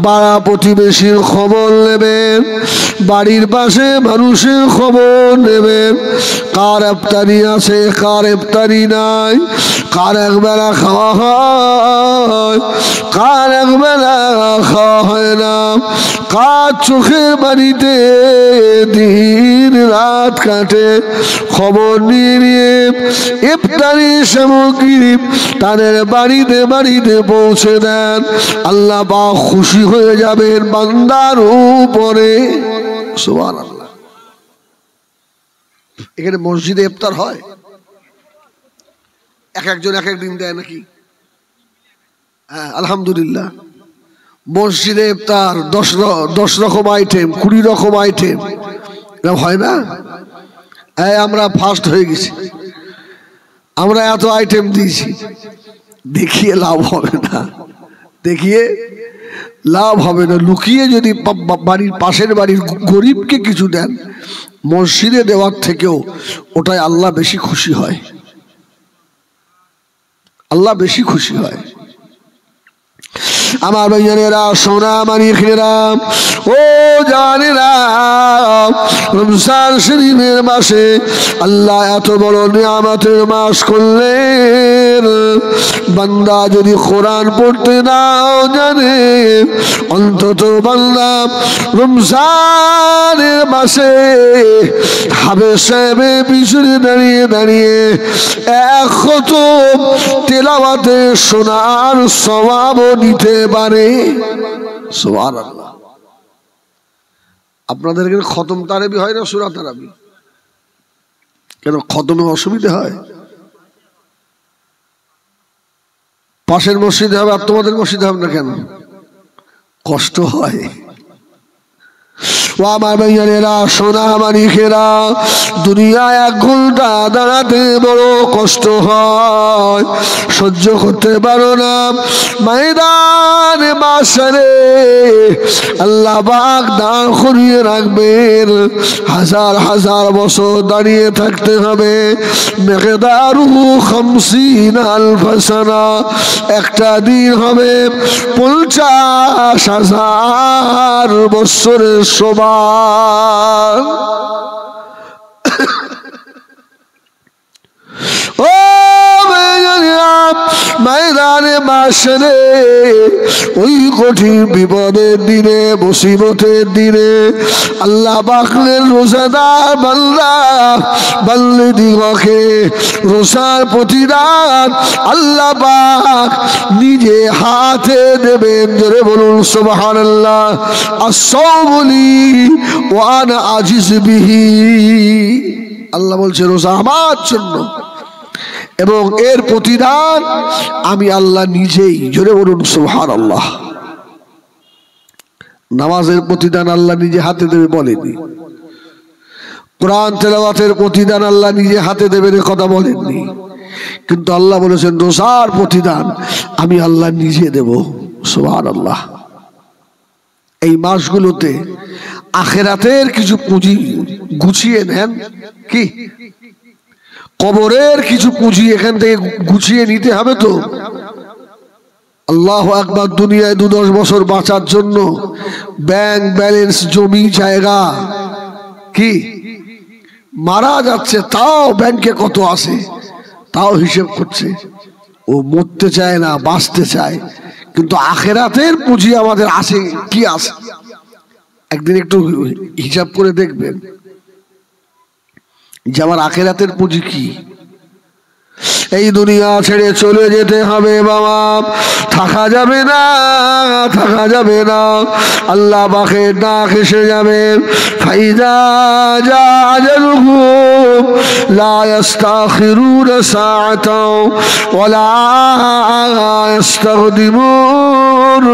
পাড়া প্রতিবেশীর খবর নেবেন, বাড়ির পাশে মানুষের খবর নেবেন, কার ইফতারি আছে কার ইফতারি নাই, কার একবেলা খাওয়া হয় কার একবেলা খাওয়া হয় না, কার চোখের বাড়িতে দিন রাত কাটে, খবর নিয়ে নিয়ে ইফতারি সামগ্রী তাদের বাড়িতে বাড়িতে পৌঁছে দেন। আল্লাহ পাক খুশি হয়ে যাবেন বান্দার উপরে। সুবহানাল্লাহ। এখানে মসজিদে ইফতার হয়, এক একজন এক এক দিন দেয় নাকি? হ্যাঁ, আলহামদুলিল্লাহ। মসজিদে ইফতার 10 রকম আইটেম, 20 রকম আইটেম, এরকম হয় না? আমরা ফার্স্ট হয়ে গেছি, আমরা এত আইটেম দিয়েছি, দেখিয়ে লাভ হবে না, দেখিয়ে লাভ হবে না। লুকিয়ে যদি বাড়ির পাশের বাড়ির গরিবকে কিছু দেন, মসজিদে দেওয়ার থেকেও ওটাই আল্লাহ বেশি খুশি হয়, আল্লাহ বেশি খুশি হয়। আমার ভাইয়েরা, সোনা মানিকেরা, ও জানেরা, রমজান শরীফের মাসে আল্লাহ এত বড় নিয়ামতের মাস করলেন। বান্দা যদি কোরআন পড়তে নাও জানে, অন্তত বান্দা রমজানের মাসে হাফেজ সাহেবের পিছনে দাঁড়িয়ে দাঁড়িয়ে 1 খতম তেলাওয়াতে শোনার সওয়াবও নিতে পারে। সুবহানাল্লাহ। আপনাদের এখানে খতম তারাবি হয় না সূরা তারাবি? কেন খতমে অসুবিধা হয়? পাশের মসজিদে হবে আর তোমাদের মসজিদে হবে না কেন? কষ্ট হয়। ও আমার ভাইয়েরা, সোনা মানিকেরা, দুনিয়ায় 1 ঘন্টা দাঁড়াতে বড় কষ্ট হয়, সহ্য করতে পারো না। ময়দানে মাশরে আল্লাহ পাক দাঁড় করিয়ে রাখবেন, হাজার হাজার বছর দাঁড়িয়ে থাকতে হবে। মিকদারুহু 50,000 সানা, একটা দিন হবে 50,000 বছরের সমান। ও ময়দানে মাশরে ওই কঠিন বিপদের দিনে, মুসিবতের দিনে আল্লাহ পাকের রোজাদার বান্দা বান্দিদিগকে রোজার প্রতিদান আল্লাহ পাক নিজে হাতে দেবেন। জোরে বলুন সুবহানাল্লাহ। আস-সাওমু লি ওয়া আনা আজিজ বিহি। আল্লাহ বলছে রোজা আমার জন্য এবং এর প্রতিদান আমি আল্লাহ নিজেই। জোরে বলুন সুবহানাল্লাহ। নামাজের প্রতিদান আল্লাহ নিজে হাতে দেবে বলেনি, কোরআন তেলাওয়াতের প্রতিদান আল্লাহ নিজে হাতে দেবেন কথা বলেননি, কিন্তু আল্লাহ বলেছেন রোজার প্রতিদান আমি আল্লাহ নিজে দেব। সুবহানাল্লাহ। এই মাসগুলোতে আখিরাতের কিছু পুঁজি গুছিয়ে নেন। কি? কবরের কিছু পুঁজি এখান থেকে গুছিয়ে নিতে হবে তো। আল্লাহু আকবার। দুনিয়ায় 2-10 বছর বাঁচার জন্য ব্যাংক ব্যালেন্স, জমি জায়গা, কি মারা যাচ্ছে তাও ব্যাংকে কত আছে তাও হিসেব করছে। ও মরতে চায় না, বাঁচতে চায়, কিন্তু আখিরাতের পুঁজি আমাদের আছে কি আছে? একদিন একটু হিসাব করে দেখবেন যে আমার আখিরাতের পুঁজি কি। এই দুনিয়া ছেড়ে চলে যেতে হবে বাবা, থাকা যাবে না, থাকা যাবে না। আল্লাহ পাকের ডাক এসে যাবে, ফাইজা জা আজালুহুম লা ইস্তাখিরুনা সাআতাও ওয়া লা ইস্তাকদিমুন।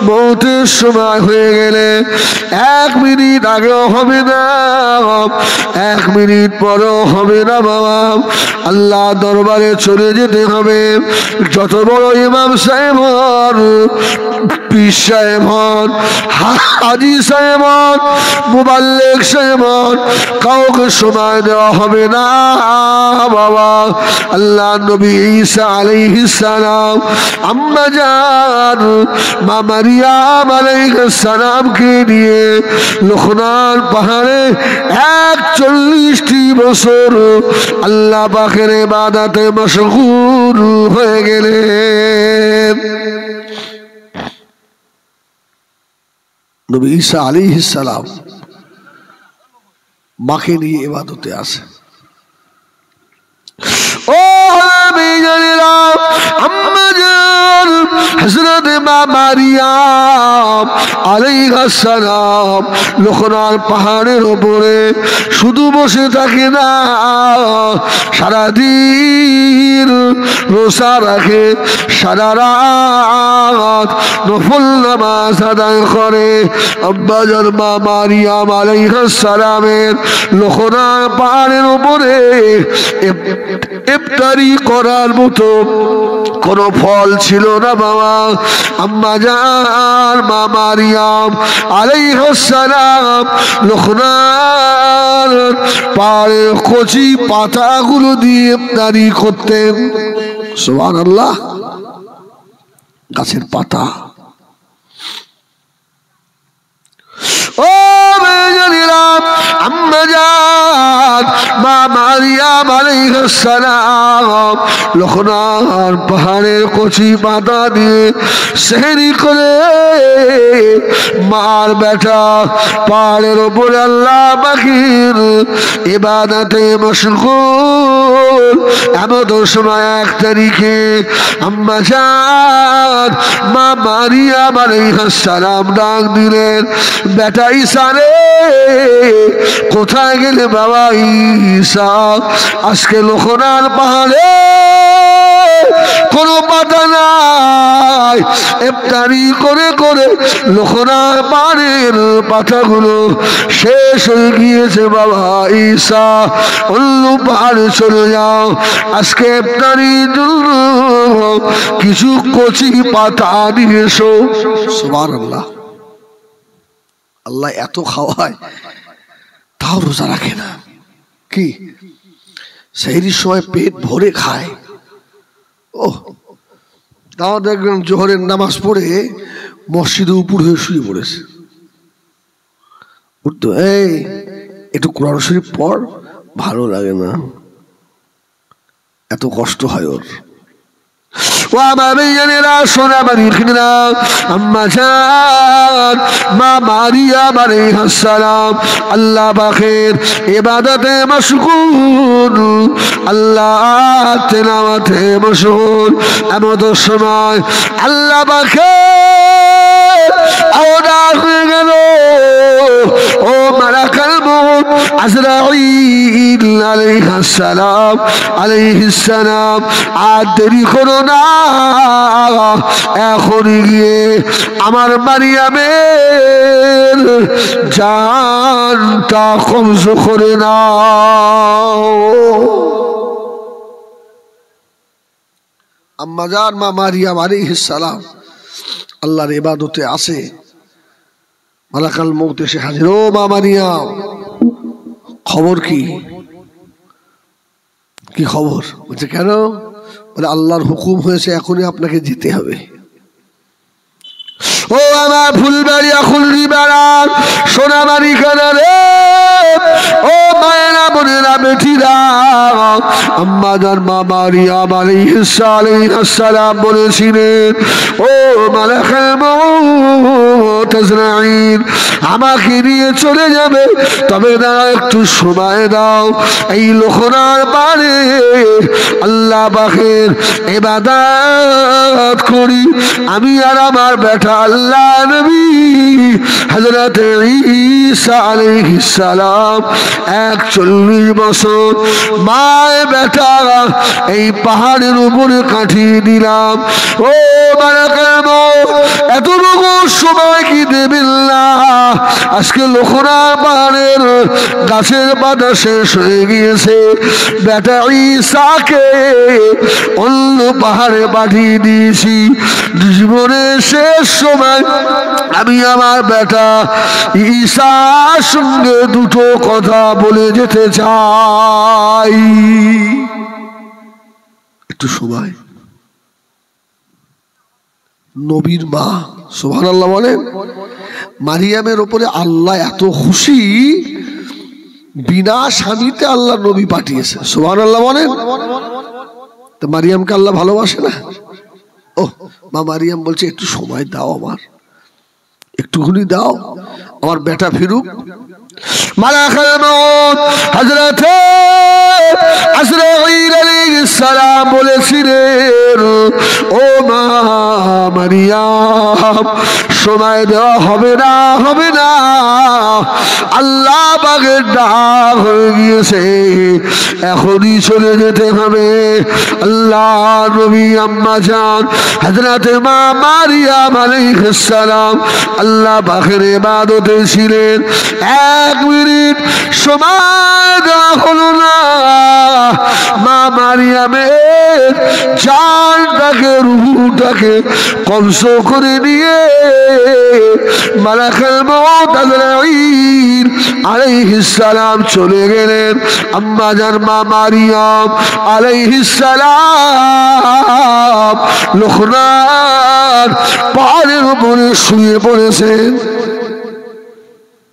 মৌতের সময় হয়ে গেলে 1 মিনিট আগেও হবে না, 1 মিনিট পরেও হবে না বাবা। আল্লাহ দরবারে আমাকে চলে যেতে হবে। যত বড় ইমাম সাহেব হন, পীর সাহেব হন, হাজী সাহেব হন, মুবাল্লিগ সাহেব হন, কাউকে সময় দেওয়া হবে না বাবা। আল্লাহ নবী ঈসা আলাইহিস সালাম আম্মা জান মা মারিয়াম আলাইহিস সালামকে নিয়ে লোকনার পাহাড়ে 41টি বছর আল্লাহ পাকের ইবাদতে মশগুল হয়ে গেলেন। নবী ঈসা আলাইহিস সালাম মাকে নিয়ে ইবাদতে আসে। ও আমি জানিলাম আম্মা জান হযরত মা মারিয়াম আলাইহিস সালাম লোকনার পাহাড়ের উপরে শুধু বসে থাকে না, সারাদিন রোজা রাখে, সারা রাত নফল নামাজ আদায় করে। আম্মা জান মা মারিয়াম আলাইহিস সালামের লোকনার পাহাড়ের উপরে ইফতারি করার মতো কোন ফল ছিল না বাবা। আম্মা জান মা মারিয়াম আলাইহিস সালাম লোকনার পাহাড়ের কচি পাতাগুলো দিয়ে ইফতারি করতেন। সুবহানাল্লাহ, গাছের পাতা। ও মেজরিলাম আম্মা জান মা মারিয়াম আলাইহিস সালাম লোকনার পাহাড়ের কচি পাতা দিয়ে সেহরি করে মার বেটা পাহাড়ের উপরে আল্লাহ পাকের ইবাদতে মশগুল। এমন সময় 1 তারিখে আম্মা জান মা মারিয়াম আলাইহিস সালাম ডাক দিলেন, বেটা ঈসা রে, কোথায় গেলে বাবা ঈসা? আজকে লোকনার পাহাড়ে কোনো পাতা নাই, ইফতারি করে করে লোকনার পাহাড়ের পাতাগুলো শেষ হয়ে গিয়েছে বাবা। ঈসা অন্য পাহাড়ে চলে যাও, আজকে ইফতারির জন্য কিছু কচি পাতা নিয়ে এসো। সুবহানাল্লাহ, আল্লাহ এত খাওয়ায় তাও রোজা রাখে না। কি সেহরির সময় পেট ভরে খায়। ও তাও দেখবেন জোহরের নামাজ পড়ে মসজিদে উপর হয়ে শুয়ে পড়েছে। উঠতো, এই একটু কোরআন শরীফ পড়, ভালো লাগে না, এত কষ্ট হয় ওর। ও আমার মেয়েরা সোনা বাড়িরা আম্মা জান মা মারিয়াম আলাইহিস সালাম আল্লাহ পাকের ইবাদতে মশগুল, আল্লাহ তেলাওয়াতে মশগুল। এমন সময় আল্লাহ পাকের আওয়াজ হয়ে গেল, ও মালাকুল মউত আজরাইল আলাইহিস সালাম আর দেরি করো না, এখন গিয়ে আমার মারিয়ামের জানটা কবজ করে নাও। আম্মা জান মা মারিয়াম আলাইহিস সালাম আল্লাহর ইবাদতে আসে, মালাকুল মউত এসে হাজির। ও মা মারিয়াম, খবর কি? কি খবর? বলছে কেন? বলে আল্লাহর হুকুম হয়েছে এখনই আপনাকে যেতে হবে। ও আমার ফুলবাড়িয়া খুলরি বাড়ার সোনাবাড়ি কানারে, ও মায়েরা বোনেরা বেঠিরা, আম্মা জান মা মারিয়াম আলাইহিস সালাম বলেছিলেন, ও মালাকুল মউত আজরাইল আমাকে নিয়ে চলে যাবে, তবে না একটু সময় দাও। এই লোকনার পারে আল্লাহ পাকের ইবাদত করি আমি আর আমার বেটা আল্লাহ নবী হযরত ঈসা আলাইহিস সালাম 41 বছর মায় বেটা এই পাহাড়ের উপরে কাটিয়ে দিলাম। ও মালাকুল মউত এতটুকু সময় কি দেবেন না? আজকে লোকনার পাহাড়ের গাছের পাতা শেষ হয়ে গিয়েছে, বেটা ঈসাকে অন্য পাহাড়ে পাঠিয়ে দিয়েছি। জীবনের শেষ সময় আমি আমার বেটা ঈসার সঙ্গে দুটো কথা বলে যেতে চাই। একটু সময়। নবীর মা, সুবহানাল্লাহ বলেন। মারিয়ামের উপরে আল্লাহ এত খুশি, বিনা স্বামীতে আল্লাহ নবী পাঠিয়েছে, সুবহানাল্লাহ বলেন। তো মারিয়ামকে আল্লাহ ভালোবাসে না? ও মা মারিয়াম বলছে একটু সময় দাও, আমার একটুখানি দাও, আমার বেটা ফিরুক। মালাকুল মউত হযরত আজরাইল আলাইহিস সালাম বলেছিলেন, ও মা মারিয়াম, সময় দেওয়া হবে না, হবে না, আল্লাহ পাকের ডাক হয়ে গিয়েছে, এখনই চলে যেতে হবে। আল্লাহ নবী আম্মা জান হযরত মা মারিয়াম আলাইহিস সালাম আল্লাহ পাকের ইবাদতে ছিলেন। 1 মিনিট সময় দেওয়া হলো না, মা মারিয়ামের জানটাকে, রূহটাকে কবজ করে নিয়ে মালাকুল মউত আজরাইল আলাইহিস সালাম চলে গেলেন। আম্মা জান মা মারিয়াম আলাইহিস সালাম লোকনার পাহাড়ের উপরে শুয়ে পড়েছেন।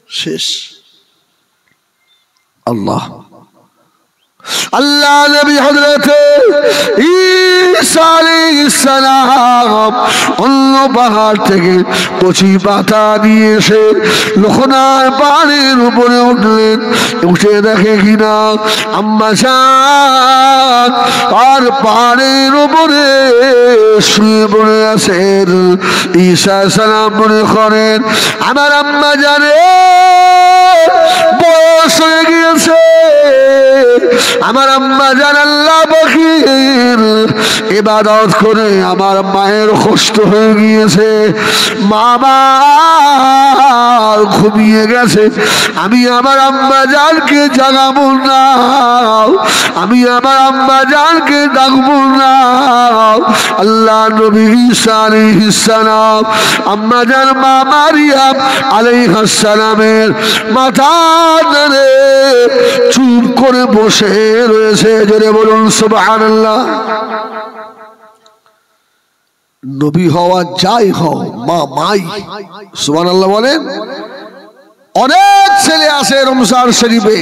শেষ। আল্লাহ আল্লাহ নবী হযরত ঈসা আলাইহিস সালাম অন্য পাহাড় থেকে কচি পাতা নিয়ে এসে লোকনার পাহাড়ের উপরে উঠলেন। উঠে দেখে কিনা আম্মা জান আর পাহাড়ের উপরে শুয়ে পড়ে আছেন। ঈসা সালাম মনে করেন আমার আম্মা জানে বয়স হয়ে গিয়েছে, আমার আম্মা জান আল্লাহ পাকের ইবাদত করে আমার মায়ের কষ্ট হয়ে গিয়েছে, মা ঘুমিয়ে গেছে, আমি আমার আম্মা জানকে জাগাবো না, আমি আমার আম্মা জানকে ডাকবো না। আল্লাহ নবী ঈসা আলাইহিস সালাম আম্মা জান মা মারিয়াম আলাইহিস সালামের মাথা ধরে চুপ করে বসে রয়েছে। জোরে বলুন সুবহানাল্লাহ। নবী হওয়া যাই হও, মা মাই, সুবহানাল্লাহ বলেন। অনেক ছেলে আছে রমজান শরীফে,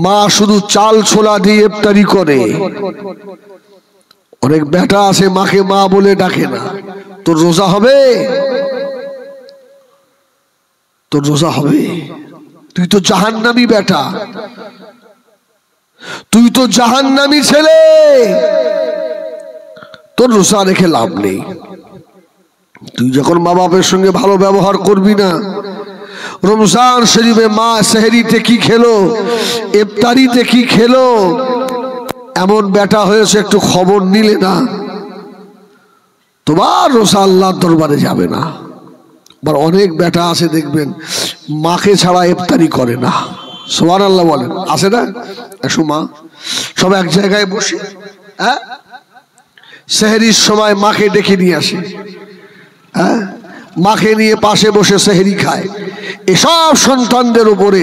মা শুধু চাল ছোলা দিয়ে ইফতারি করে। অনেক বেটা আছে মাকে মা বলে ডাকে না। তোর রোজা হবে? তোর রোজা হবে? তুই তো জাহান্নামী বেটা, তুই তো জাহান্নামী ছেলে, তোর রোজা রেখে লাভ নেই। তুই যখন মা বাপের সঙ্গে ভালো ব্যবহার করবি না, রমজান শরীফে মা সেহরিতে কি খেলো, ইফতারিতে কি খেলো, এমন বেটা হয়েছে একটু খবর নিলে না, তোমার রোজা আল্লাহর দরবারে যাবে না। আবার অনেক বেটা আছে দেখবেন মাকে ছাড়া ইফতারি করে না, সুবহানাল্লাহ বলেন, আছে না? এসো মা, সব এক জায়গায় বসে হ্যাঁ সেহরির সময় মাকে ডেকে নিয়ে আসে, হ্যাঁ মাকে নিয়ে পাশে বসে সেহরি খায়। এসব সন্তানদের উপরে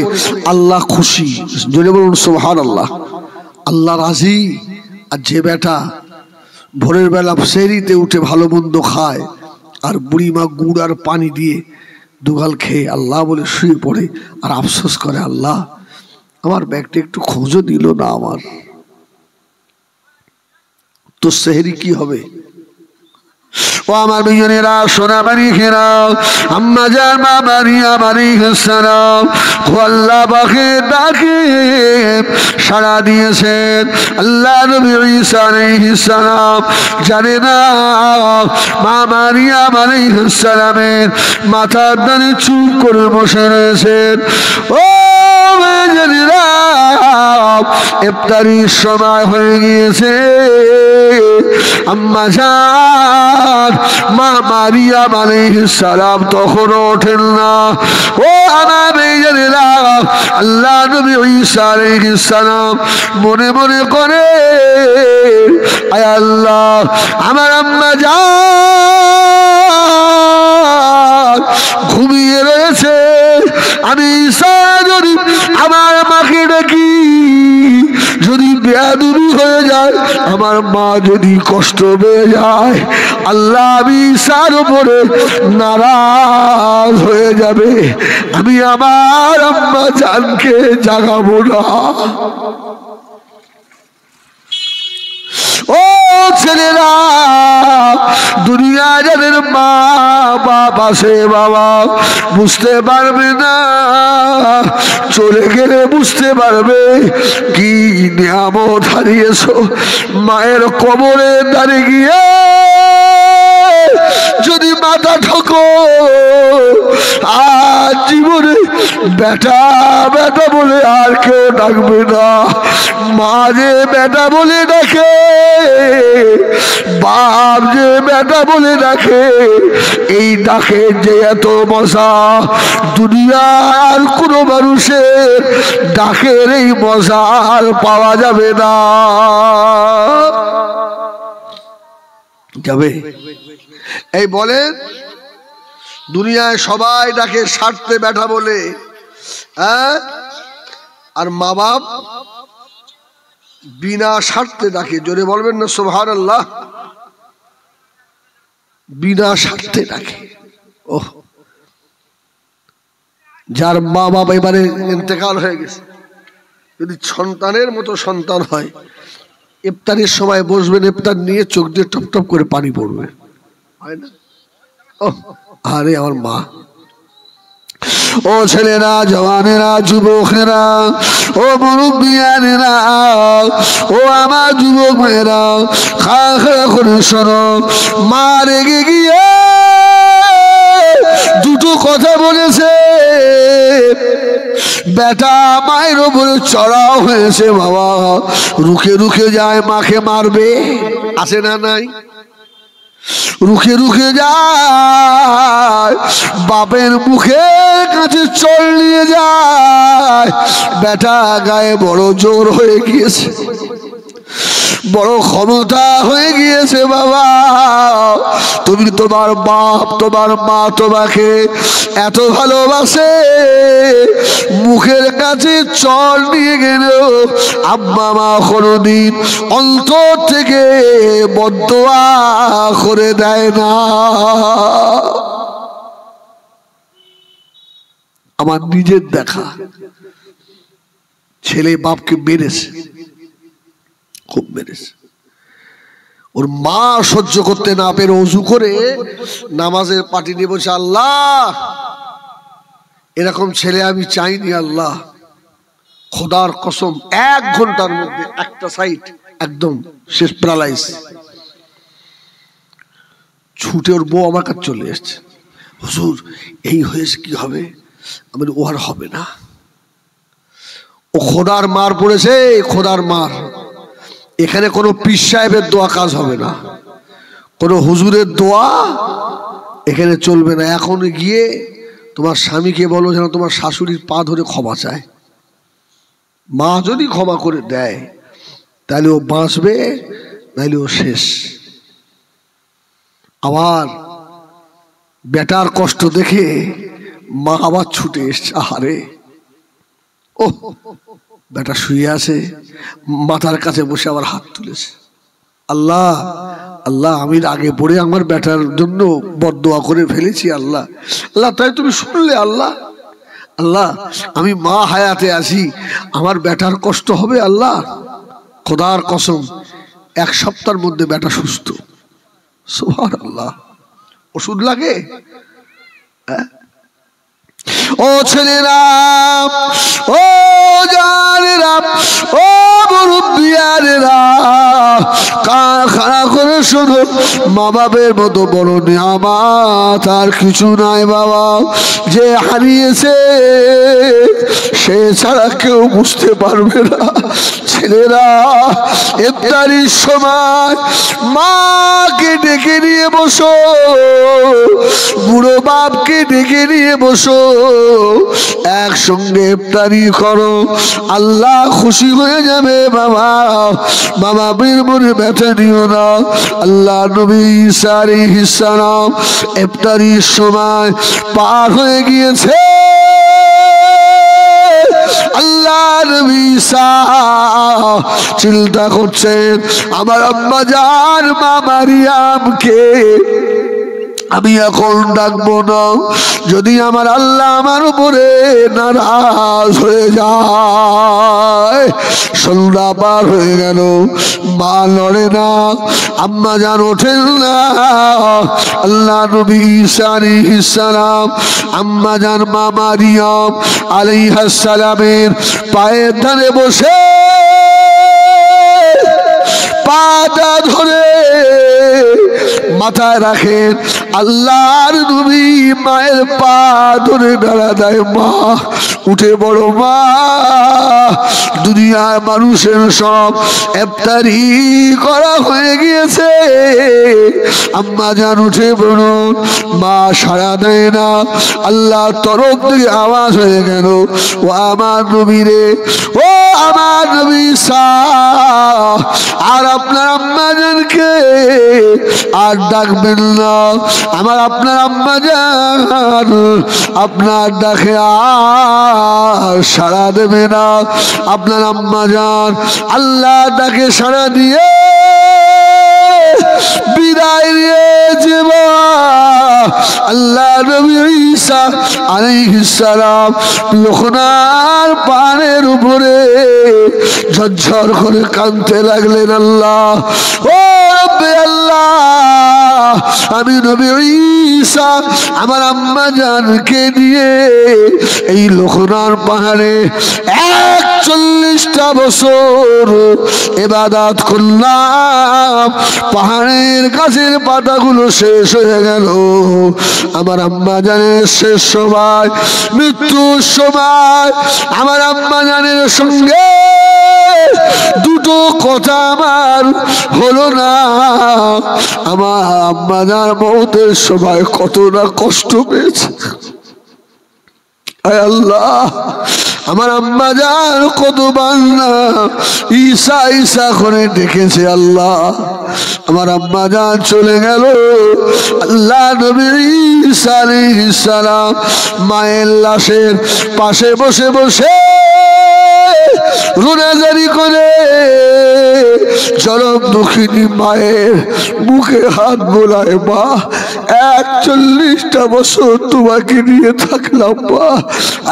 আল্লাহ খুশি, জোরে বলুন সুবহানাল্লাহ। আল্লাহ রাজি। আর যে বেটা ভোরের বেলা সেহরিতে উঠে ভালো মন্দ খায় আর বুড়িমা গুড় আর পানি দিয়ে দুগাল খেয়ে আল্লাহ বলে শুয়ে পড়ে আর আফসোস করে, আল্লাহ আমার ব্যাগটা একটু খোঁজও দিল না, আমার তো সেহরি কি হবে? ও আমার বিজনেরা, সোনা বাড়ি খেরাও, আম্মা জান মা মারিয়াম আলাইহিস সালাম আল্লাহ পাকের ডাকে সাড়া দিয়েছেন। আল্লাহ নবী ঈসা আলাইহিস সালাম জানে না মা মারিয়াম আলাইহিস সালামের মাথার ডানে চুপ করে বসে রয়েছেন। ও বিজনেরা, ইফতারির সময় হয়ে গিয়েছে। আম্মা জান মা মারিয়াম আলাইহিস সালাম তখনও ওঠেন না। ও আমার ভাইজানেরা, আল্লাহ নবী ঈসা আলাইহিস সালাম মনে মনে করে, আয় আল্লাহ, আমার আম্মা জান ঘুমিয়ে রয়েছে, আমি ঈসা যদি আমার মাকে ডাকি, যদি বেয়াদবি হয়ে যায়, আমার মা যদি কষ্ট পেয়ে যায়, আল্লাহ আমি ঈসার উপরে নারাজ হয়ে যাবে, আমি আমার আম্মা জানকে জাগাবো না। ও ছেলেরা, দুনিয়া যাদের মা বাপ আছে বাবা, বুঝতে পারবে না, চলে গেলে বুঝতে পারবে কি নিয়ামত হারিয়েছো। মায়ের কবরে দাঁড়িয়ে গিয়ে যদি মাথা ঠকো, আর জীবনে বেটা বেটা বলে আর কেউ ডাকবে না। মা যে বেটা বলে ডাকে, বাপ যে বেটা বলে ডাকে, এই ডাকে যে এত মজা, দুনিয়ার কোনো মানুষের ডাকের এই মজা আর পাওয়া যাবে না। যাবে এই বলেন, দুনিয়ায় সবাই ডাকে স্বার্থে বেটা বলে, হ্যাঁ, আর মা বাপ বিনা স্বার্থে ডাকে। জোরে বলবেন না সুবহানাল্লাহ? বিনা স্বার্থে ডাকে। ওহ, যার মা বাবা এবারে ইন্তেকাল হয়ে গেছে, যদি সন্তানের মতো সন্তান হয়, ইফতারের সময় বসবেন, ইফতার নিয়ে চোখ দিয়ে টপ টপ করে পানি পড়বে, হয় না? ওহ, আরে আমার মা। ও ছেলেরা, জওয়ানেরা, যুবকেরা, ও মুরব্বিয়ানেরা, ও আমার যুবক মেয়েরা, খা করে শোনো। মা রেগে গিয়ে দুটো কথা বলেছে, বেটা মায়ের ওপরে চড়াও হয়েছে বাবা, রুখে রুখে যায় মাকে মারবে, আছে না নাই? রুখে রুখে যায়, বাপের মুখের কাছে চল নিয়ে যায়। বেটা গায়ে বড় জোর হয়ে গিয়েছে, বড় ক্ষমতা হয়ে গিয়েছে বাবা। তুমি তোমার বাপ, তোমার মা তোমাকে এত ভালোবাসে, মুখের কাছে চল নিয়ে গেল, আব্বা মা কোনদিন অন্তর থেকে বদদোয়া করে দেয় না। আমার নিজের দেখা, ছেলে বাপকে মেরেছে, খুব মেরেছে। ওর মা সহ্য করতে না পেরে ওযু করে নামাজের পাটি নিয়ে বলছে, আল্লাহ এরকম ছেলে আমি চাইনি, আল্লাহ খোদার কসম 1 ঘন্টার মধ্যে একটা সাইড একদম শেষ, প্যারালাইজ। ছুটে ওর বউ আমার কাছে চলে এসছে, হুজুর এই হয়েছে, কি হবে? আমি ও আর হবে না, ও খোদার মার পড়েছে, খোদার মার। এখানে কোনো পীর সাহেবের দোয়া কাজ হবে না, কোনো হুজুরের দোয়া এখানে চলবে না। এখন গিয়ে তোমার স্বামীকে বলো যেন তোমার শাশুড়ির পা ধরে ক্ষমা চায়। মা যদি ক্ষমা করে দেয় তাহলে ও বাঁচবে, নাহলে ও শেষ। আবার বেটার কষ্ট দেখে মা আবার ছুটে এসছে, আহারে ও বেটা শুয়ে আছে, মাথার কাছে বসে আবার হাত তুলেছে, আল্লাহ আল্লাহ আমি আগে পড়ে আমার বেটার জন্য বদদোয়া করে ফেলেছি, আল্লাহ আল্লাহ তাই তুমি শুনলে, আল্লাহ আল্লাহ আমি মা হায়াতে আছি, আমার বেটার কষ্ট হবে, আল্লাহ খোদার কসম 1 সপ্তাহের মধ্যে বেটা সুস্থ। সুবহানাল্লাহ। ওষুধ লাগে? ও ছেলেরা, ও জানেরা, ও মুরব্বিয়ানেরা, খাড়া করে শোনো, মা বাপের মতো বড় নিয়ামত আর কিছু নাই বাবা। যে হারিয়েছে সে ছাড়া কেউ বুঝতে পারবে না, ছেলেরা ইফতারির সময় মাকে ডেকে নিয়ে বসো, বুড়ো বাপকে ডেকে নিয়ে বসো, একসঙ্গে ইফতারি করো, আল্লাহ খুশি হয়ে যাবে। বাবা বাবা বীর মনে ব্যথা নিও না। আল্লাহ নবী ঈসা আলাইহিস সালাম ইফতারির সময় পার হয়ে গিয়েছে। আল্লাহ নবী ঈসা চিন্তা করছেন, আমার আম্মা জান মা মারিয়ামকে আমি এখন ডাকবো না, যদি আমার আল্লাহ আমার উপরে নারাজ হয়ে যায়। সন্ধ্যা পার হয়ে গেল, মা নড়ে না, আম্মা জান ওঠেন না। আল্লাহ নবী ঈসা আলাইহিস সালাম আম্মা জান মা মারিয়াম আলাইহাস সালামের পায়ের ধারে বসে পাটা ধরে মাথায় রাখেন। আল্লাহর নবী মায়ের পা ধরে বেড়া দেয়, মা উঠে বড়, মা দুনিয়ার মানুষের সব ইফতারি করা হয়ে গিয়েছে, আম্মা জান উঠে বড়। মা সাড়া দেয় না। আল্লাহ তরফ থেকে আওয়াজ হয়ে গেল, ও আমার নবী রে, ও আমার নবী ঈসা, আর আপনার আম্মা জানকে আর ডাকবেন না। আমার আপনার আম্মা জান আপনার ডাকে আর সাড়া দেবে না। আপনার আম্মা জান আল্লাহ ডাকে সাড়া দিয়ে বিদায় নিয়েছে। আল্লাহ নবী ঈসা আলাইহিস সালাম লোকনার পানের উপরে ঝরঝর করে কাঁদতে লাগলেন। আল্লাহ, ও রব্বে আল্লাহ, আমি নবী ঈসা আমার আম্মা জানকে নিয়ে এই লোকনার পাহাড়ে 41টা বছর ইবাদত করলাম, পাহাড়ের গাছের পাতাগুলো শেষ হয়ে গেল। আমার আম্মা জানের শেষ সময়, মৃত্যুর সময় আমার আম্মা জানের সঙ্গে দুটো কথা আমার হলো না। আমার আম্মা জান মৌতের সময় কত না কষ্ট পেয়েছে। আয় আল্লাহ, আমার আম্মা জান কতবার না ঈসা ঈসা করে ডেকেছে। আল্লাহ, আমার আম্মা জান চলে গেল। আল্লাহ নবী ঈসা আলাইহিস সালাম মায়ের লাশের পাশে বসে বসে রোনাজারি করে চরম দুঃখিনী মায়ের মুখে হাত বোলায়, মা 41টা বছর তোমাকে নিয়ে থাকলাম, মা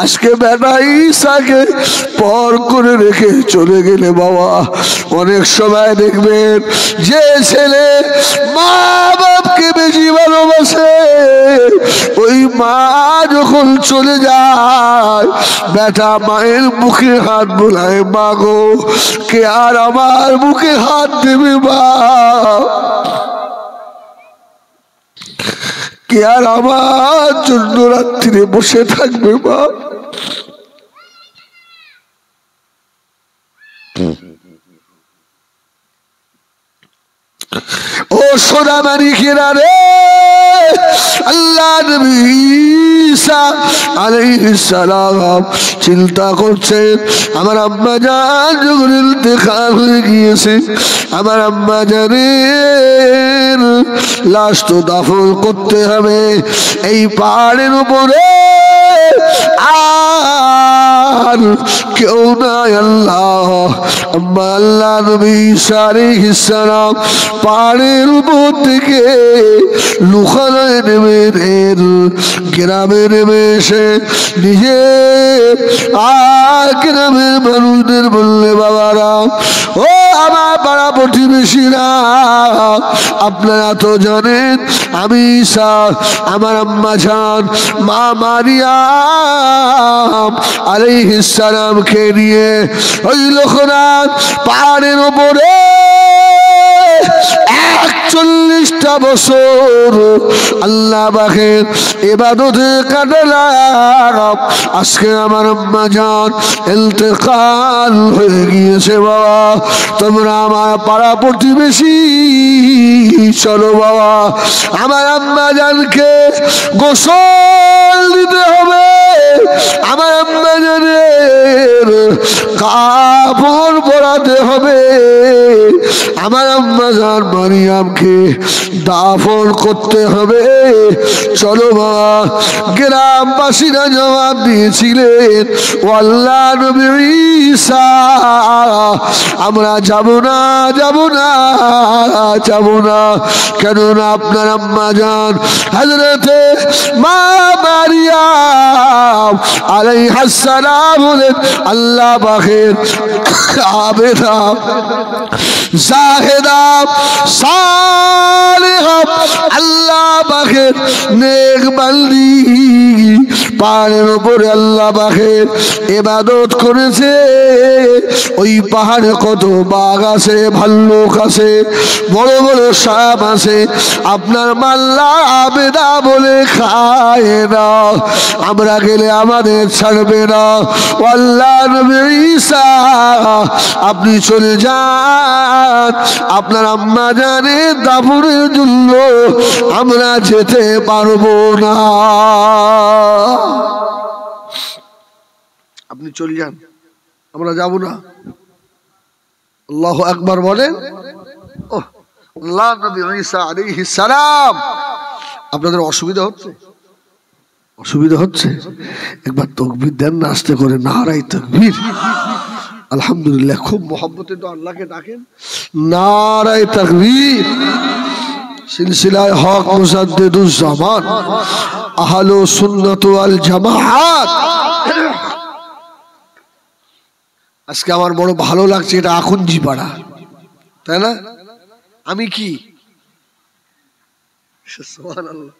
আজকে বেটা ঈসাকে পর করে রেখে চলে গেলে। বাবা, অনেক সময় দেখবেন যে ছেলে মা বাপকে বেশি ভালোবাসে, ওই মা যখন চলে যায় বেটা মায়ের মুখে হাত বোলায়, মা গো কে আর আমার মুখে হাত দেবে, মা কে আর আমার জন্য রাত্রিরে বসে থাকবে, মা। ও সোনা মানিকেরা রে, আল্লাহ নবী ঈসা আলাইহিস সালাম চিন্তা করছেন, আমার আম্মা জান যখন ইন্তেকাল হয়ে গিয়েছে, আমার আম্মা জানের লাশ তো দাফন করতে হবে এই পাহাড়ের উপরে, আর কেউ নাই। আল্লাহ, আম্মা আল্লাহ নবী ঈসা আলাইহিস সালাম পাহাড়ের উপর থেকে লুকায় নেমে গ্রামে নেমে এসে নিজে আর গ্রামের মানুষদের বললে, বাবারা ও আমার পাড়া প্রতিবেশীরা, আপনারা তো জানেন আমি ঈসা আমার আম্মা জান মা মারিয়াম আলাইহিস সালামকে নিয়ে ওই লোকনাথ পাহাড়ের উপরে 41 40টা বছর আল্লাহ পাকের ইবাদতে কাটালাম। আজকে আমার আম্মা জান ইন্তেকাল হয়ে গিয়েছে বাবা। তোমরা আমার পাড়া প্রতিবেশী চলো বাবা, আমার আম্মা জানকে গোসল দিতে হবে, আমার আম্মা জানের কাপড় পরাতে হবে, আমার আম্মা জান মারিয়ামকে দাফন করতে হবে। চলো বাবা। গ্রামবাসীরা জবাব দিয়েছিলেন, ও আল্লাহ নবী ঈসা, আমরা যাব না, যাব না, যাব না। কেননা আপনার আম্মা জান হযরতে মা মারিয়াম আলাইহিস সালাম হলেন আল্লাহ পাকের আবেদা, জাহেদা, সালেহা, আল্লাহ পাকের নেক বান্দি। পাহাড়ের উপরে আল্লাহ পাকের ইবাদত করেছে। ওই পাহাড়ে কত বাঘ আছে, ভাল্লুক আছে, বড় বড় সাপ আছে। আপনার মাল্লা আবেদা বলে খায় না, আমরা গেলে আমাদের ছাড়বে না। আল্লাহ নবী ঈসা, আপনি চলে যান, আপনার আম্মা জানের দাফনের জন্য আমরা যেতে পারবো না। আপনি চলে যান, আমরা যাব না। আল্লাহু আকবার বলেন। আল্লাহ নবী ঈসা আলাইহিস সালাম, আপনাদের অসুবিধা হচ্ছে? অসুবিধা হচ্ছে? একবার তাকবীর দেন না আস্তে করে, নারায়ে তাকবীর। আলহামদুলিল্লাহ, খুব মোহাব্বতে তো আল্লাহকে ডাকেন। নারায়ে তাকবীর। সিলসিলায়ে হক মুজাদ্দিদুজ জামান আহলু সুন্নাত ওয়াল জামাআত। আজকে আমার বড় ভালো লাগছে, এটা আখুনজি পাড়া, তাই না? আমি কি সুবহানাল্লাহ,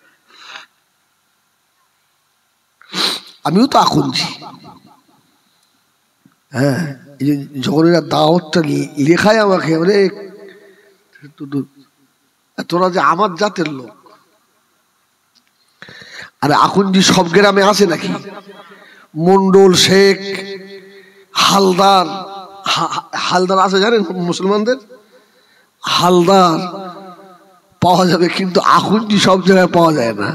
আমিও তো আখুনজি। হ্যাঁ, যখন এরা দাওয়াতটা লেখায় আমাকে, বলে তোরা যে আমার জাতের লোক। আর আখুনজি সব গ্রামে আছে নাকি? মন্ডল, শেখ, হালদার, হালদার আছে জানেন? মুসলমানদের হালদার পাওয়া যাবে, কিন্তু আখুনজি সব জায়গায় পাওয়া যায় না।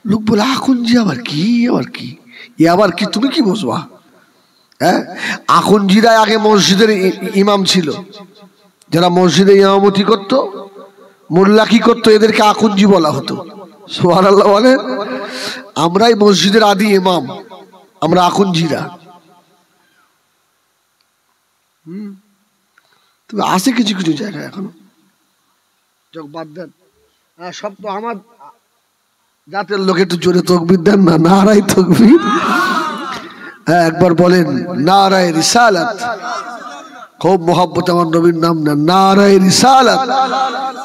লোক বলে আখুনজি আবার কি, আবার কি, এ আবার কি, তুমি কি বুঝবা? হ্যাঁ, আখুনজিরা আগে মসজিদের ইমাম ছিল, যারা মসজিদে ইমামতি করতো, মোল্লা কি করতো, এদেরকে আখুনজি বলা হতো। সুবহানাল্লাহ বলেন। আমরাই মসজিদের আদি ইমাম, আমরা আখুনজিরা। তবে আছে কিছু কিছু জায়গায় এখনো। যোগ বাদ দেন, সব তো আমার জাতের লোক। একটু জোরে তাকবীর দেন না, নারায়ে তাকবীর। একবার বলেন নারায়ে রিসালাত। খুব মোহাব্বত আমার নবীর নাম না, নারায়ে রিসালাত,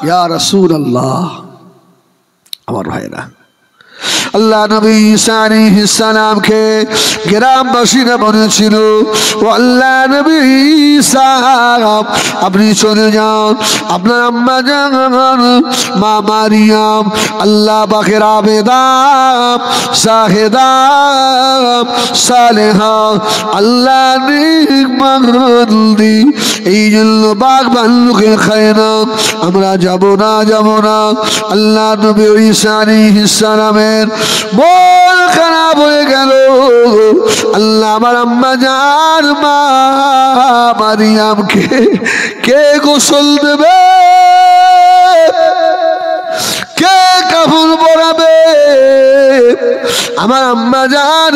ইয়া রাসূলুল্লাহ। আমার ভাইরা, আল্লাহ নবী ঈসা আলাইহিস সালামকে গ্রামবাসীরা বলেছিল, ও আল্লাহ নবী ঈসা, আপনি চলে যান, আপনার আম্মা জান মা মারিয়াম আল্লাহ পাকের আবেদা, সাহেদা, সালেহা, আল্লাহ নেক বান্দি। এই জন্য বাঘ ভাল্লুকে খায় না, আমরা যাব না, যাব না। আল্লাহ নবী ঈসা আলাইহিস সালামের মন খারাপ হয়ে গেল। আল্লাহ আমার আম্মা জান মা মারিয়ামকে কে গোসল দেবে, কে কাফন পরাবে? আমার আম্মা জান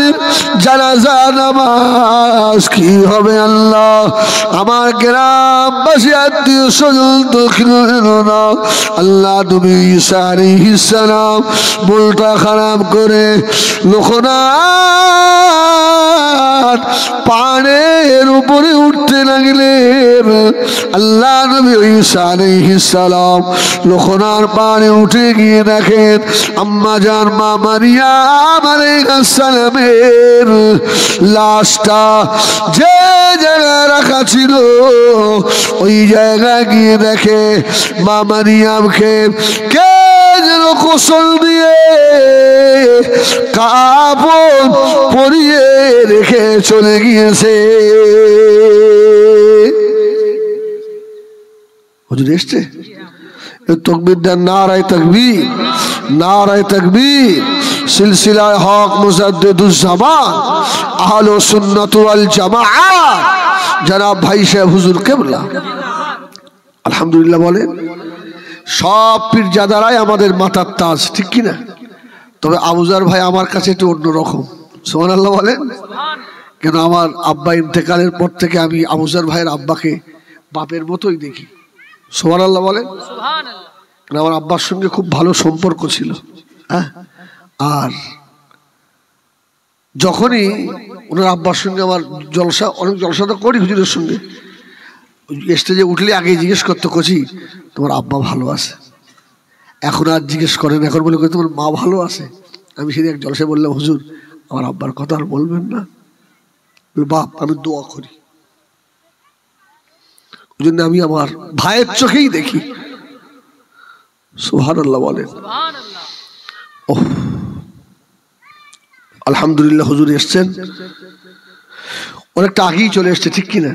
জানাজা নামাজ কি হবে? আল্লাহ, আমার গ্রামবাসী আত্মীয় স্বজন তো না। আল্লাহ নবী ঈসা আলাইহিস সালাম মনটা খারাপ করে লোকনাথ পাহাড়ের উপরে উঠতে লাগলেন। আল্লাহ নবী ঈসা আলাইহিস সালাম লোকনাথ পাহাড়ে উঠে গিয়ে দেখেন আম্মা জান মা মারিয়াম আলাইহিস সালামের লাশটা যে জায়গায় রাখা ছিল ওই জায়গায় গিয়ে দেখে মা মারিয়ামকে কে যেন গোসল দিয়ে কাপড় পরিয়ে রেখে চলে গিয়েছে। হুজুর এসছে তকবীর দেন, নারায়ে তাকবীর, নারায়ে তাকবীর। সিলসিলায়ে হক মুজাদ্দিদুজ জামান আহলুস সুন্নাত ওয়াল জামাআত জনাব ভাই সাহেব হুজুর কিবলা আলহামদুলিল্লাহ বলেন। সব পীরজাদারাই আমাদের মাথার তাজ, ঠিক কি না? তবে আবুজার ভাই আমার কাছে একটু অন্যরকম, সুবহানাল্লাহ বলেন। কেন আমার আব্বা ইন্তেকালের পর থেকে আমি আবুজার ভাইয়ের আব্বাকে বাপের মতোই দেখি, সুবহানাল্লাহ বলেন। আমার আব্বার সঙ্গে খুব ভালো সম্পর্ক ছিল। হ্যাঁ, আর যখনই ওনার আব্বার সঙ্গে আমার জলসা, অনেক জলসা তো করি হুজুরের সঙ্গে, স্টেজে উঠলে আগে জিজ্ঞেস করতে কচি তোমার আব্বা ভালো আছে। এখন আর জিজ্ঞেস করেন, এখন বলে তোমার মা ভালো আছে। আমি সেদিন এক জলসায় বললাম হুজুর আমার আব্বার কথা আর বলবেন না, বাপ আমি দোয়া করি। ওই জন্য আমি আমার ভাইয়ের চোখেই দেখি, সুবহানাল্লাহ বলেন। ওহ আলহামদুলিল্লাহ হুজুর এসছেন, অনেকটা আগেই চলে এসছে, ঠিক কিনা?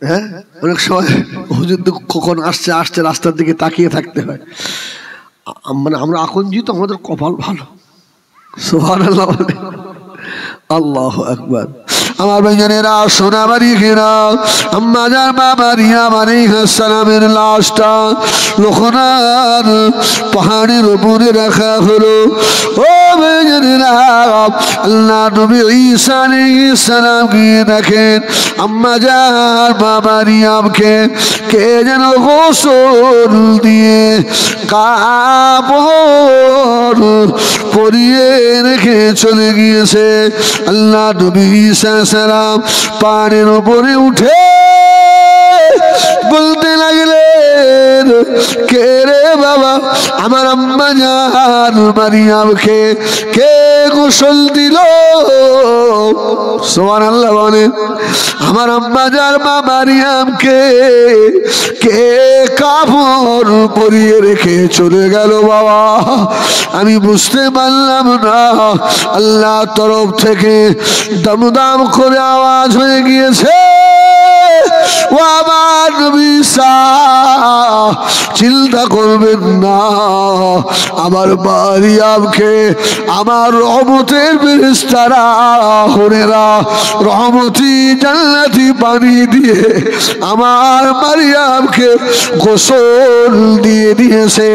হ্যাঁ, অনেক সময় হুজুর কখন আসছে আসছে রাস্তার দিকে তাকিয়ে থাকতে হয়। মানে আমরা এখন যেহেতু আমাদের কপাল ভালো, সুবহানাল্লাহ বলেন। আল্লাহু আকবার। আমার ভাইজানেরা সোনা বাড়ি ঘেরা আম্মা জান মা মারিয়াম আলাইহিস সালামের লাশটা লোকনার পাহাড়ের উপরে রাখা হলো। ও ভাইজানেরা আল্লাহ নবী ঈসা আলাইহিস সালাম গিয়ে দেখেন আম্মা জান মা মারিয়ামকে কে যেন গোসল দিয়ে কাপড় পরিয়ে রেখে চলে গিয়েছে। আল্লাহ নবী ঈসা সালাম পাহাড়ের উপরে উঠে বলতে লাগলেন কে রে বাবা, আমার আম্মা জান মারিয়ামকে কে গোসল দিল? সুবহানাল্লাহ বলেন। আমার আম্মা জান মা মারিয়ামকে কে কাপড় পরিয়ে রেখে চলে গেল বাবা? আমি বুঝতে পারলাম না। আল্লাহ তরফ থেকে দামদাম করে আওয়াজ হয়ে গিয়েছে, ও আমার নবী চিন্তা করবেন না, আমার মারিয়ামকে আমার রহমতের ফেরেশতারা হুরেরা রহমতি জান্নাতি পানি দিয়ে আমার মারিয়ামকে গোসল দিয়ে দিয়েছে।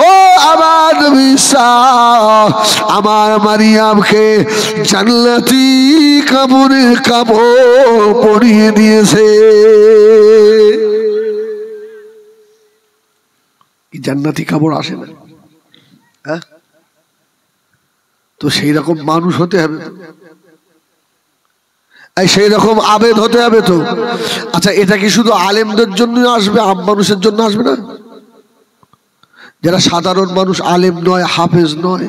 ও আমার নবী আমার মারিয়ামকে জান্নাতি কাপড়ের কাপড় পরিয়ে দিয়েছে। জান্নাতি কাপড় আসে না, হ্যাঁ? তো সেই রকম মানুষ হতে হবে তো, সেই রকম আবেদ হতে হবে তো। আচ্ছা, এটা কি শুধু আলেমদের জন্য আসবে, আম মানুষের জন্য আসবে না? যারা সাধারণ মানুষ, আলেম নয়, হাফেজ নয়,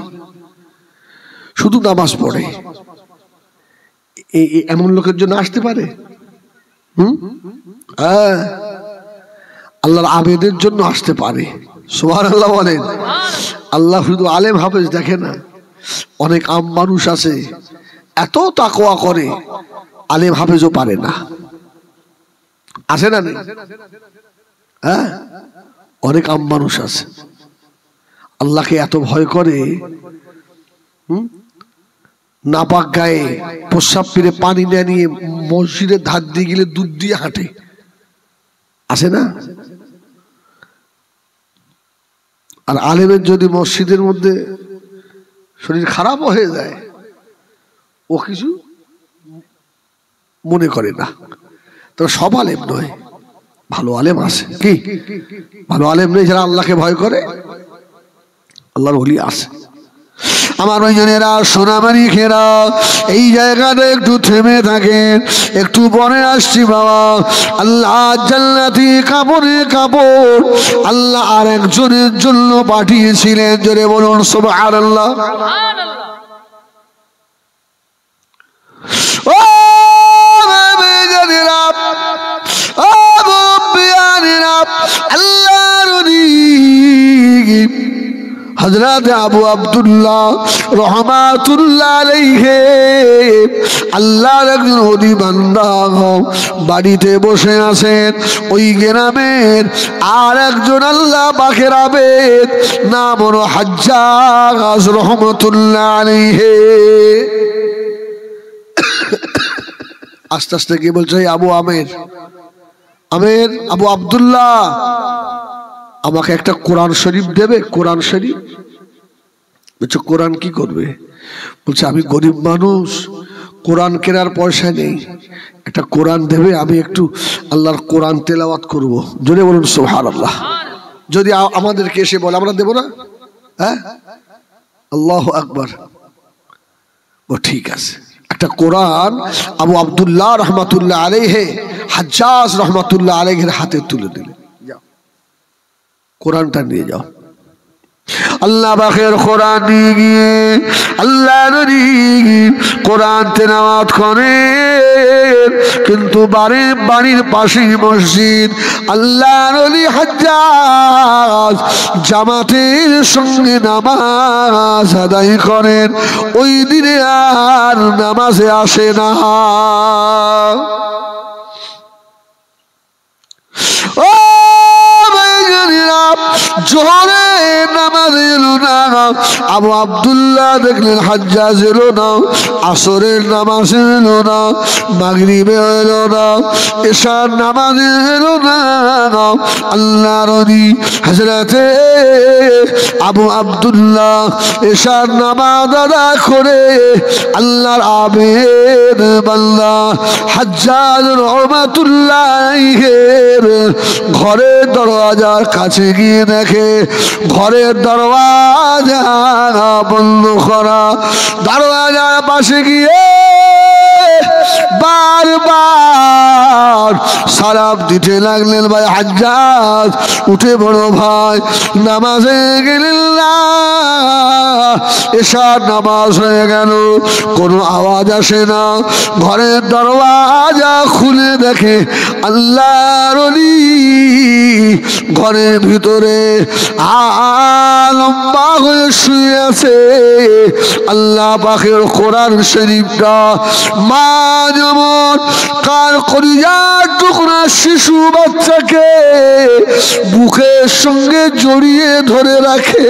শুধু নামাজ পড়ে, এমন লোকের জন্য আসতে পারে? হ্যাঁ, আল্লাহর আবেদের জন্য আসতে পারে। সুবহানাল্লাহ বলেন। আল্লাহ শুধু আলেম হাফেজ দেখে না, অনেক আম মানুষ আছে এত তাকওয়া করে আলেম হাফেজও পারে না, আছে না? হ্যাঁ, অনেক আম মানুষ আছে আল্লাহকে এত ভয় করে, নাপাক গায়ে প্রস্রাব ফিরে পানি না নিয়ে মসজিদের ধার দিয়ে গেলে দুধ দিয়ে হাঁটে, আছে না? আর আলেমের যদি মসজিদের মধ্যে শরীর খারাপ হয়ে যায় ও কিছু মনে করে না। তবে সব আলেম নয়, ভালো আলেম আছে। কি ভালো আলেম নেই যারা আল্লাহকে ভয় করে? আল্লাহর ওলি আছে। আমার ওইজনেরা সোনামারি খেরা এই জায়গাটা একটু থেমে থাকেন, একটু পরে আসছি বাবা। আল্লাহ জান্নাতি কাপড়ে কাপড় আল্লাহ আর একজনের জন্য পাঠিয়েছিলেন, জোরে বলুন সুবহানাল্লাহ। ও জানেরা, ও বিয়ানেরা, আল্লাহর ওলি হযরত আবু আব্দুল্লাহ রহমাতুল্লাহ আলাইহি আল্লাহর একজন ওলি বান্দা বাড়িতে বসে আছেন। ওই গ্রামের আর একজন আল্লাহ পাকের আবেদ, নাম হলো হাজ্জাজ রহমাতুল্লাহ আলাইহি। আস্তে আস্তে কি বলছে, আবু আমের, আমের আবু আব্দুল্লাহ, আমাকে একটা কোরআন শরীফ দেবে? কোরআন শরীফ? বলছে কোরআন কি করবে? বলছে আমি গরিব মানুষ, কোরআন কেনার পয়সা নেই, একটা কোরআন দেবে, আমি একটু আল্লাহর কোরআন তেলাওয়াত করব। জোরে বলুন সুবহানাল্লাহ। যদি আমাদেরকে এসে বলে আমরা দেব না? হ্যাঁ, আল্লাহু আকবার। ও ঠিক আছে, একটা কোরআন আবু আব্দুল্লাহ রহমাতুল্লাহ আলাইহি হাজ্জাজ রহমাতুল্লাহ আলাইহির হাতে তুলে দিলেন, যাও কোরআনটা নিয়ে যাও। আল্লাহ পাকের কোরআন নিয়ে গিয়ে আল্লাহ নবী কোরআন তেলাওয়াত করেন, কিন্তু বাড়ির পাশেই মসজিদ। আল্লাহ নবী হাজ্জাজ জামাতের সঙ্গে নামাজ আদায় করেন, ওই দিনে আর নামাজে আসে না। ও জোহরে নামাজ এলো না, আবু আব্দুল্লাহ দেখলেন হাজ্জাজ এলো না, আসরের নামাজ এলো না, মাগরিবে এলো না, এশার নামাজ এলো না। আল্লাহর ওলি হযরতে আবু আব্দুল্লাহ এশার নামাজ আদায় করে আল্লাহর আবেদ বান্দা হাজ্জাজ রহমাতুল্লাহ আলাইহির ঘরের দরওয়াজার কাছে গিয়ে দেখে ঘরের দরওয়াজা বন্ধ করা। দরওয়াজার পাশে গিয়ে বারবার সালাম দিতে লাগলেন, ভাই হাজ্জাজ উঠে বড় ভাই, নামাজে গেলেন না, এশার নামাজ হয়ে গেল, কোনো আওয়াজ আসে না। ঘরের দরওয়াজা খুলে দেখে আল্লাহর ওলি ঘরের ভিতরে লম্বা হয়ে শুয়ে আছে। আল্লাহ পাকের কোরআন শরীফটা মা যেমন কার কলিজার টুকরা শিশু বাচ্চাকে বুকের সঙ্গে জড়িয়ে ধরে রাখে,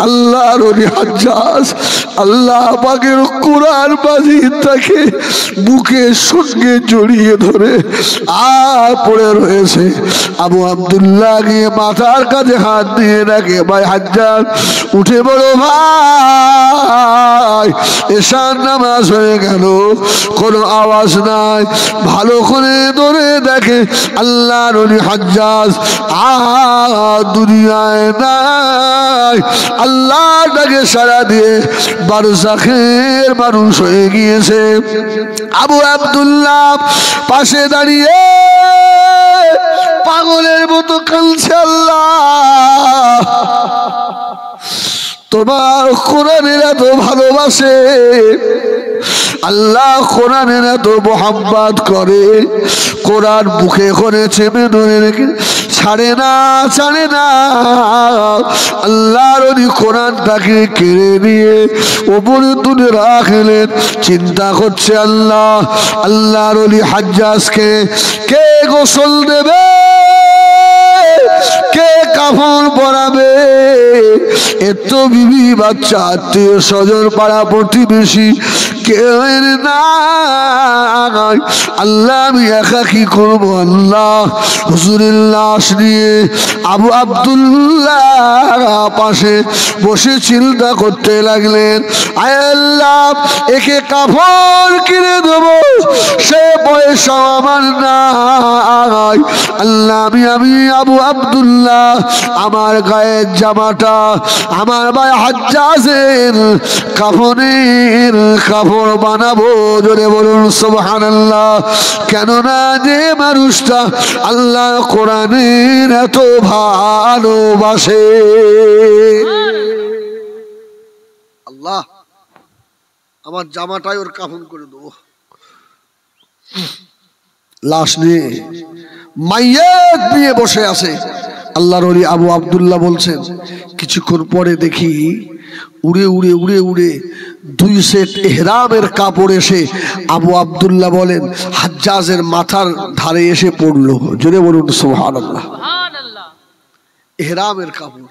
আল্লাহর ওলি হাজ্জাজ আল্লাহ পাকের কোরআন মাজিদ তাকে বুকের সঙ্গে জড়িয়ে ধরে আর পড়ে রয়েছে। আবু আব্দুল্লাহ গিয়ে মাথার কাছে হাত দিয়ে রাখে, ভাই হাজ্জাজ উঠে বড় ভাই, এশার নামাজ হয়ে গেল, কোনো আওয়াজ নাই। ভালো করে ধরে দেখে আল্লাহর ওলি হাজ্জাজ দুনিয়ায় নাই, আল্লাহটাকে সারা দিয়ে বারজাখের মানুষ হয়ে গিয়েছে। আবু আব্দুল্লাহ পাশে দাঁড়িয়ে পাগলের মতো কাঁদছে, আল্লাহ তোমার কোরআনের এত ভালোবাসে, আল্লাহ কোরআনের এত মোহাব্বত করে, কোরআন বুকে করে চেপে ধরে রেখে ছাড়ে না। আল্লাহর ওলি কোরআনটাকে কেড়ে নিয়ে ওপরে তুলে রাখলেন। চিন্তা করছে আল্লাহর ওলি হাজ্জাজকে কে গোসল দেবে, কে কাফন পরাবে, এত বিবি বাচ্চা আত্মীয় স্বজন পাড়া প্রতিবেশী কেউ নাই, আল্লাহ আমি একা কি করবো আল্লাহ। হুজুরের লাশ নিয়ে আবু আব্দুল্লাহ পাশে বসে চিন্তা করতে লাগলেন, আয় আল্লাহ একে কাফন কিনে দেবো সে পয়সা আমার নাই। আল্লাহ আমি আবু আব্দুল্লাহ আমার গায়ের জামাটা আমার ভাই হাজ্জাজের কাফনের কাপড় বানাবো। জোরে বলুন সুবহানাল্লাহ। কেননা যে মানুষটা আল্লাহ কোরআনের এত ভালোবাসে, আল্লাহ আমার জামাটাই ওর কাফন করে দেবো। লাশ নিয়ে মাইয়াত নিয়ে বসে আছে। আল্লাহর ওলি আবু আব্দুল্লাহ বলছেন, কিছুক্ষণ পরে দেখি উড়ে উড়ে উড়ে উড়ে 2 সেট ইহরামের কাপড় এসে আবু আব্দুল্লাহ বলেন হাজ্জাজের মাথার ধারে এসে পড়লো। জোরে বলুন সুবহানাল্লাহ। ইহরামের কাপড়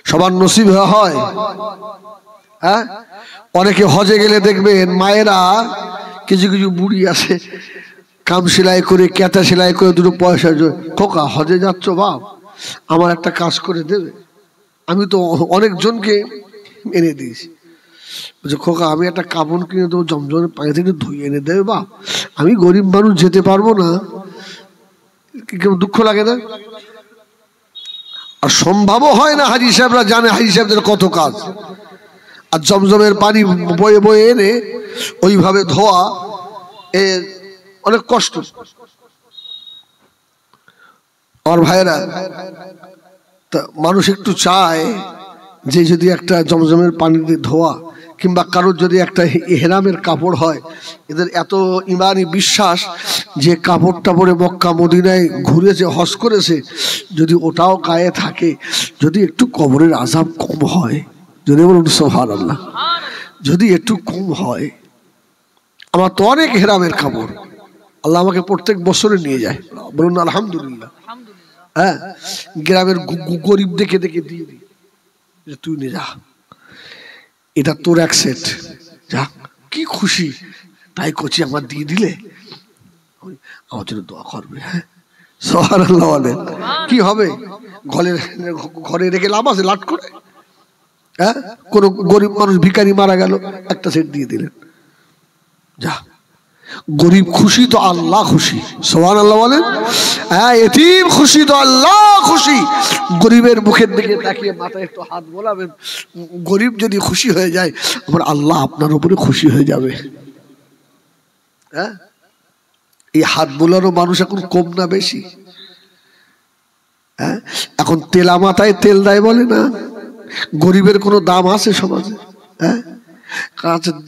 সবার নসিব হয়? হ্যাঁ, অনেকে হজে গেলে দেখবেন মায়েরা কিছু কিছু বুড়ি আছে কাম সেলাই করে কেতা সেলাই করে 2 পয়সা, খোকা হজে যাচ্ছ বাপ আমার একটা কাজ করে দেবে। আমি তো অনেকজনকে এনে দিয়েছি, বলছে খোকা আমি একটা কাপড় কিনে দেবো, জমজমের পানি থেকে ধুয়ে এনে দেবে বাপ, আমি গরিব মানুষ যেতে পারবো না। কেমন দুঃখ লাগে না? আর সম্ভবও হয় না। হাজি সাহেবরা জানে হাজি সাহেবদের কত কাজ। আর জমজমের পানি বয়ে বয়ে এনে ওইভাবে ধোয়া এর অনেক কষ্ট। আমার ভাইয়েরা, তা মানুষ একটু চায় যে যদি একটা জমজমের পানি দিয়ে ধোয়া কিংবা কারোর যদি একটা ইহরামের কাপড় হয়, এদের এত ইমানি বিশ্বাস যে কাপড়টা পরে মক্কা মদিনায় ঘুরেছে হজ করেছে, যদি ওটাও গায়ে থাকে যদি একটু কবরের আযাব কম হয়। যদি বলুন সুবহানাল্লাহ, যদি একটু কম হয়। আমার তো অনেক ইহরামের কাপড় আল্লাহ আমাকে প্রত্যেক বছরে নিয়ে যায়, বলুন আলহামদুলিল্লাহ। হ্যাঁ, গ্রামের গরিব দেখে দেখে দিয়ে দিই, তুই নিয়ে যা, এটা তোর এক সেট, যা। কি খুশি, তাই করছি আমার দিয়ে দিলে আমার জন্য দোয়া করবে। হ্যাঁ সুবহানাল্লাহ বলেন। কি হবে, ঘরে রেখে লাভ আছে লাট করে? হ্যাঁ, কোন গরিব মানুষ ভিখারি মারা গেল, একটা সেট দিয়ে দিলেন, যা। গরিব খুশি তো আল্লাহ খুশি, সুবহানাল্লাহ বলেন। হ্যাঁ, এতিম খুশি তো আল্লাহ খুশি। গরিবের মুখের দিকে তাকিয়ে মাথায় একটু হাত বোলাবেন, গরিব যদি খুশি হয়ে যায় আমার আল্লাহ আপনার উপরে খুশি হয়ে যাবে। হ্যাঁ, এই হাত বোলানো মানুষ এখন কম না বেশি? হ্যাঁ, এখন তেলা মাথায় তেল দেয় বলে না, গরিবের কোনো দাম আছে সমাজে? হ্যাঁ,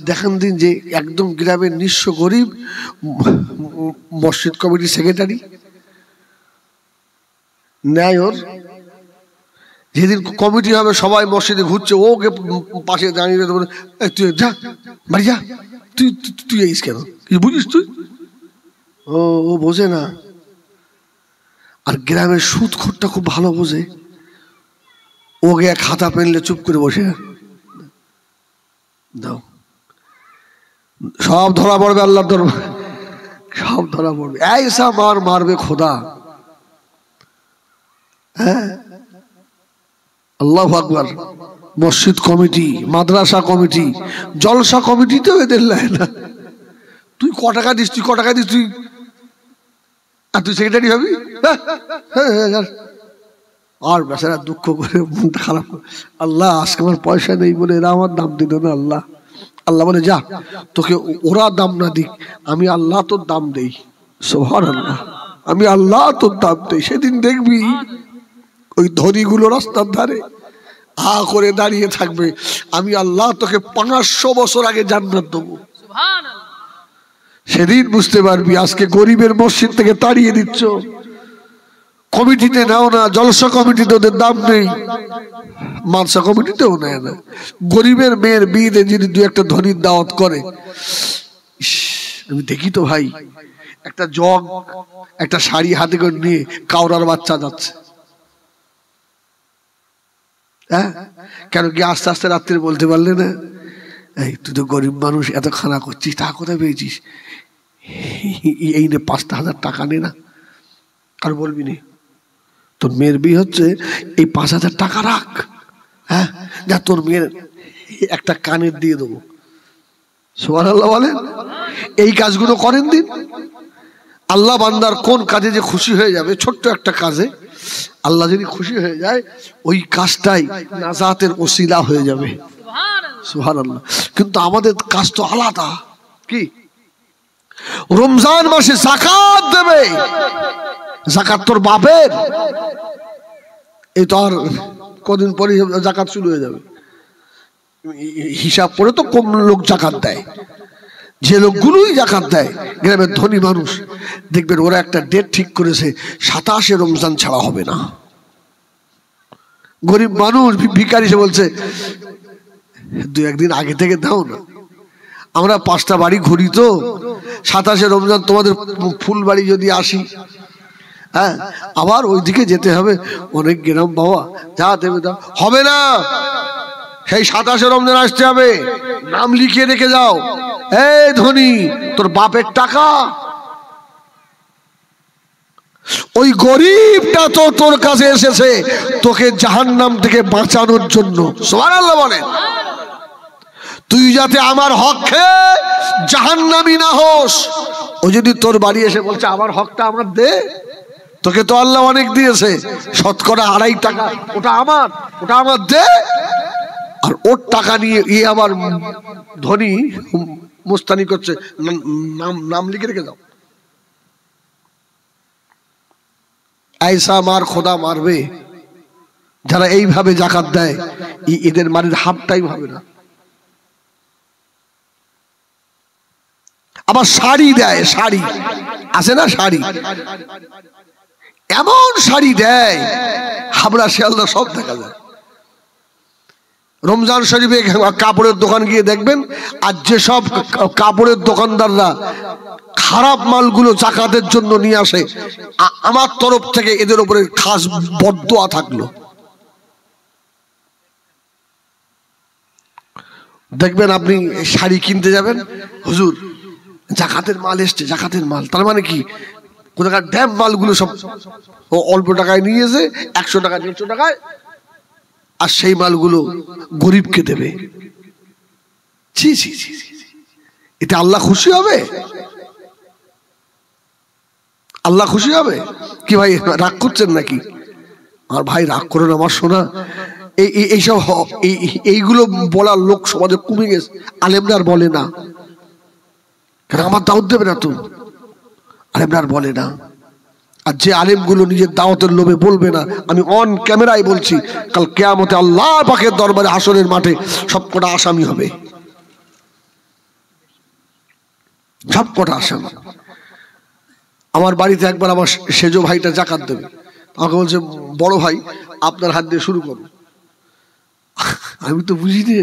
দেখান দিন যে একদম গ্রামের নিঃস্ব গরিব মসজিদ কমিটির সেক্রেটারি নেয়, ওর যেদিন কমিটি হবে সবাই মসজিদে ঘুরছে, ওকে পাশে দাঁড়িয়ে তুই যা বাড়ি যা, তুই তুই আইস কেন, কিছু বুঝিস তুই? ও বোঝে না। আর গ্রামের সুদখোরটা খুব ভালো বোঝে, ওকে খাতা পেনলে চুপ করে বসে দাও, সব ধরা পড়বে আল্লাহর দরবারে, সব ধরা পড়বে। ऐसा मार मारবে খোদা। হ্যাঁ, আল্লাহু আকবার। মসজিদ কমিটি, মাদ্রাসা কমিটি, জলসা কমিটিতেও এদের লাই না। তুই ক টাকা দিস, তুই ক টাকা দিস, তুই আর তুই সেক্রেটারি হবি? আর বেচারা দুঃখ করে মনটা খারাপ করে, আল্লাহ আজকে আমার পয়সা নেই বলে এরা আমার দাম দিল না। আল্লাহ আল্লাহ বলে যা, তোকে ওরা দাম না দিক, আমি আল্লাহ তোর দাম দেই। সুবহানাল্লাহ, আমি আল্লাহ তোর দাম দেই। সেদিন দেখবি ওই ধনীগুলো রাস্তার ধারে হা করে দাঁড়িয়ে থাকবে, আমি আল্লাহ তোকে 500 বছর আগে জান্নাত দেবো। সেদিন বুঝতে পারবি আজকে গরিবের মসজিদ থেকে তাড়িয়ে দিচ্ছ, কমিটিতে নাও না, জলসা কমিটিতে ওদের দাম নেই, মাদ্রাসা কমিটিতেও নেয় না। গরিবের মেয়ের বিয়েতে যদি 2-1টা ধনীর দাওয়াত করে, আমি দেখি তো ভাই একটা জগ একটা শাড়ি হাতে করে নিয়ে কাউরার বাচ্চা যাচ্ছে। হ্যাঁ, কেন কি আস্তে আস্তে রাত্রে বলতে পারলে না এই তুই তো গরিব মানুষ, এত খানা করছিস, টাকা কোথায় পেয়েছিস? এই নে 5,000 টাকা নে না। আর বলবি নি তোর মেয়ের বিয়ে হচ্ছে, এই 5,000 টাকা রাখ, হ্যাঁ যা তোর মেয়ের একটা কানের দিয়ে দেবো। সুবহানাল্লাহ বলেন। এই কাজগুলো করেন দিন। আল্লাহ বান্দার কোন কাজে যে খুশি হয়ে যাবে, ছোট্ট একটা কাজে আল্লাহ যদি খুশি হয়ে যায়, ওই কাজটাই নাজাতের ওসিলা হয়ে যাবে। সুবহানাল্লাহ। কিন্তু আমাদের কাজ তো আলাদা। কি? রমজান মাসে যাকাত দেবে। যাকাত তোর বাপের। এই তো আর কদিন পরে যাকাত শুরু হয়ে যাবে। হিসাব করে তো কম লোক যাকাত দেয়। যে লোকগুলোই যাকাত দেয়, গ্রামের ধনী মানুষ, দেখবেন ওরা একটা ডেট ঠিক করেছে, 27 রমজান ছাড়া হবে না। গরিব মানুষ ভিখারি সে বলছে 2-1 দিন আগে থেকে দাও না। আমরা 5টা বাড়ি ঘুরি তো, 27 রমজান তোমাদের ফুলবাড়ি যদি আসি, হ্যাঁ আবার ওইদিকে যেতে হবে, অনেক গ্রাম বাবা, যা দেবে দাও। হবে না, সেই 27 রমজান আসতে হবে। নাম লিখিয়ে রেখে যাও। এই ধনী, তোর বাপের টাকা। ওই গরিবটা তো তোর কাছে এসেছে তোকে জাহান্নাম থেকে বাঁচানোর জন্য। সুবহানাল্লাহ বলেন। তুই যাতে আমার হক খেয়ে জাহান্নামী না হোস। ও যদি তোর বাড়ি এসে বলছে আমার হকটা আমার দে, তোকে তো আল্লাহ অনেক দিয়েছে, 2.5 টাকা ওটা আমার দে। আর ওর টাকা নিয়ে আবার ধনী মুস্তানি করছে, নাম লিখে রেখে দাও। ऐसा मार খোদা মারবে যারা এইভাবে যাকাত দেয়। এদের মারির হাফ টাইম হবে না। আবার শাড়ি দেয়, শাড়ি আছে না, শাড়ি এমন শাড়ি দেয়, হাবড়া শিয়ালদা সব দেখা যায়। রমজান শরীফে কাপড়ের দোকান গিয়ে দেখবেন, আর যেসব কাপড়ের দোকানদাররা খারাপ মালগুলো যাকাতের জন্য নিয়ে আসে, আমার তরফ থেকে এদের উপরে খাস বদদোয়া থাকলো। দেখবেন আপনি শাড়ি কিনতে যাবেন, হুজুর যাকাতের মাল এসছে, যাকাতের মাল। তার মানে কি, কোথাকার ড্যাম মালগুলো সব অল্প টাকায় নিয়ে এসে 100 টাকা 150 টাকায়, আর সেই মালগুলো গরিবকে দেবে। ছি ছি ছি, এটা আল্লাহ খুশি হবে? আল্লাহ খুশি হবে কি? ভাই রাগ করছেন নাকি? আর ভাই রাগ করো না আমার সোনা। এইসব এইগুলো বলার লোক সমাজে কমে গেছে। আলেমরা আর বলে না, আমার দাওয়াত দেবে না তো, আলেমরা আর বলে না। আর যে আলেমগুলো নিজের দাওয়াতের লোভে বলবে না, আমি অন ক্যামেরায় বলছি, কাল কিয়ামতে আল্লাহ পাকের দরবারে হাসরের মাঠে সবকটা আসামি হবে, সবকটা আসামি। আমার বাড়িতে একবার আমার সেজো ভাইটা যাকাত দেবে, আমাকে বলছে বড় ভাই আপনার হাত দিয়ে শুরু করুন। আমি তো বুঝিনি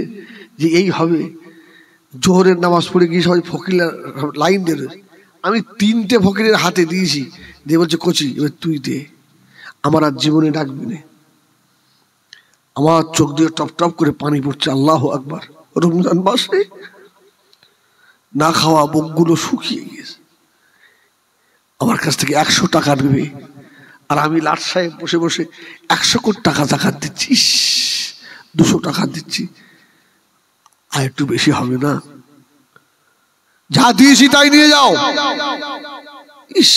যে এই হবে। জোহরের নামাজ পড়ে গিয়ে সবাই ফকির লাইন দিয়ে, আমি 3টে ফকিরের হাতে দিয়েছি, দিয়ে বলছে কচি এবার তুই দে, আমার আর জীবনে ডাকবি না। আমার চোখ দিয়ে টপ টপ করে পানি পড়ছে। আল্লাহু আকবার। রমজান মাসে না খাওয়া মুখগুলো শুকিয়ে গেছে। আমার কাছ থেকে 100 টাকা নেবে, আর আমি লাট সাহেব বসে বসে 100 কোটি টাকা জাকাত দিচ্ছি, 200 টাকা দিচ্ছি, আর একটু বেশি হবে না? যা দিয়েছি তাই নিয়ে যাও। ইস,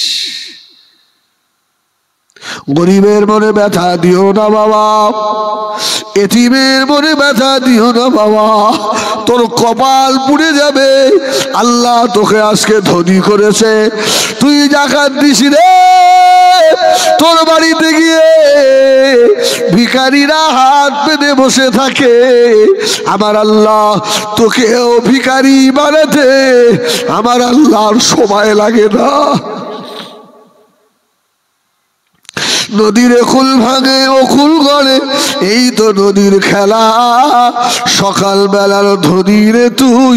গরিবের মনে ব্যথা দিও না বাবা, এতিমের মনে ব্যথা দিও না বাবা, তোর কপাল পুড়ে যাবে। আল্লাহ তোকে আজকে ধনী করেছে, তুই যাকাত দিস রে। তোর বাড়িতে গিয়ে ভিখারিরা হাত পেতে বসে থাকে, আমার আল্লাহ তোকেও ভিখারি বানাতে আমার আল্লাহর সময় লাগে না। নদীর কুল ভাঙে ও কুল গড়ে, এই তো নদীর খেলা। সকাল বেলার ধনী রে তুই,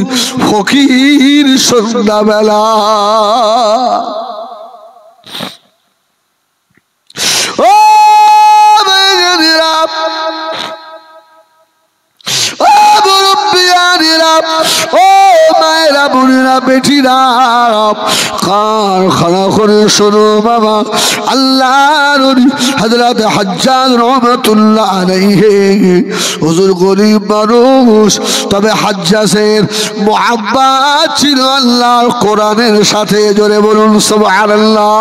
ফকির সন্ধ্যা বেলা। ও মুরব্বিয়ানেরা, মায়েরা বোনেরা বেটিরা কান খাড়া করে শোনো বাবা, আল্লাহর ওলি হযরত হাজ্জাজ রহমাতুল্লাহ আলাইহি হুজুর গরিব মানুষ, তবে হাজ্জাজের মুহাব্বত ছিল আল্লাহর কোরআনের সাথে। জোরে বলুন সুবহানাল্লাহ।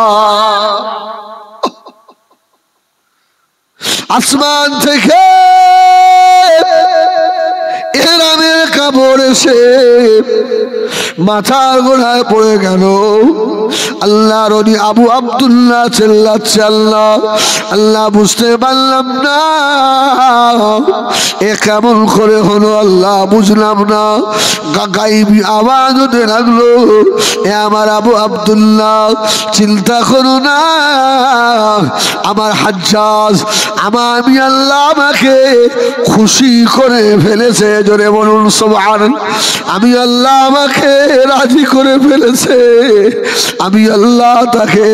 আসমান থেকে এরামের কাপড় এসে মাথার গোড়ায় পড়ে গেল। আল্লাহর ওলি আবু আব্দুল্লাহ চিল্লাচ্ছে আল্লাহ আল্লাহ। বুঝতে পারলাম না এ কেমন করে হলো আল্লাহ, বুঝলাম না। গাইবি আওয়াজ হতে লাগলো, এ আমার আবু আব্দুল্লাহ চিন্তা করো না, আমার হাজ্জাজ আমি আল্লাহ আমাকে খুশি করে ফেলেছে। জোরে বলুন সুবহানাল্লাহ। আমি আল্লাহ আমাকে রাজি করে ফেলেছে, আমি আল্লাহ তাকে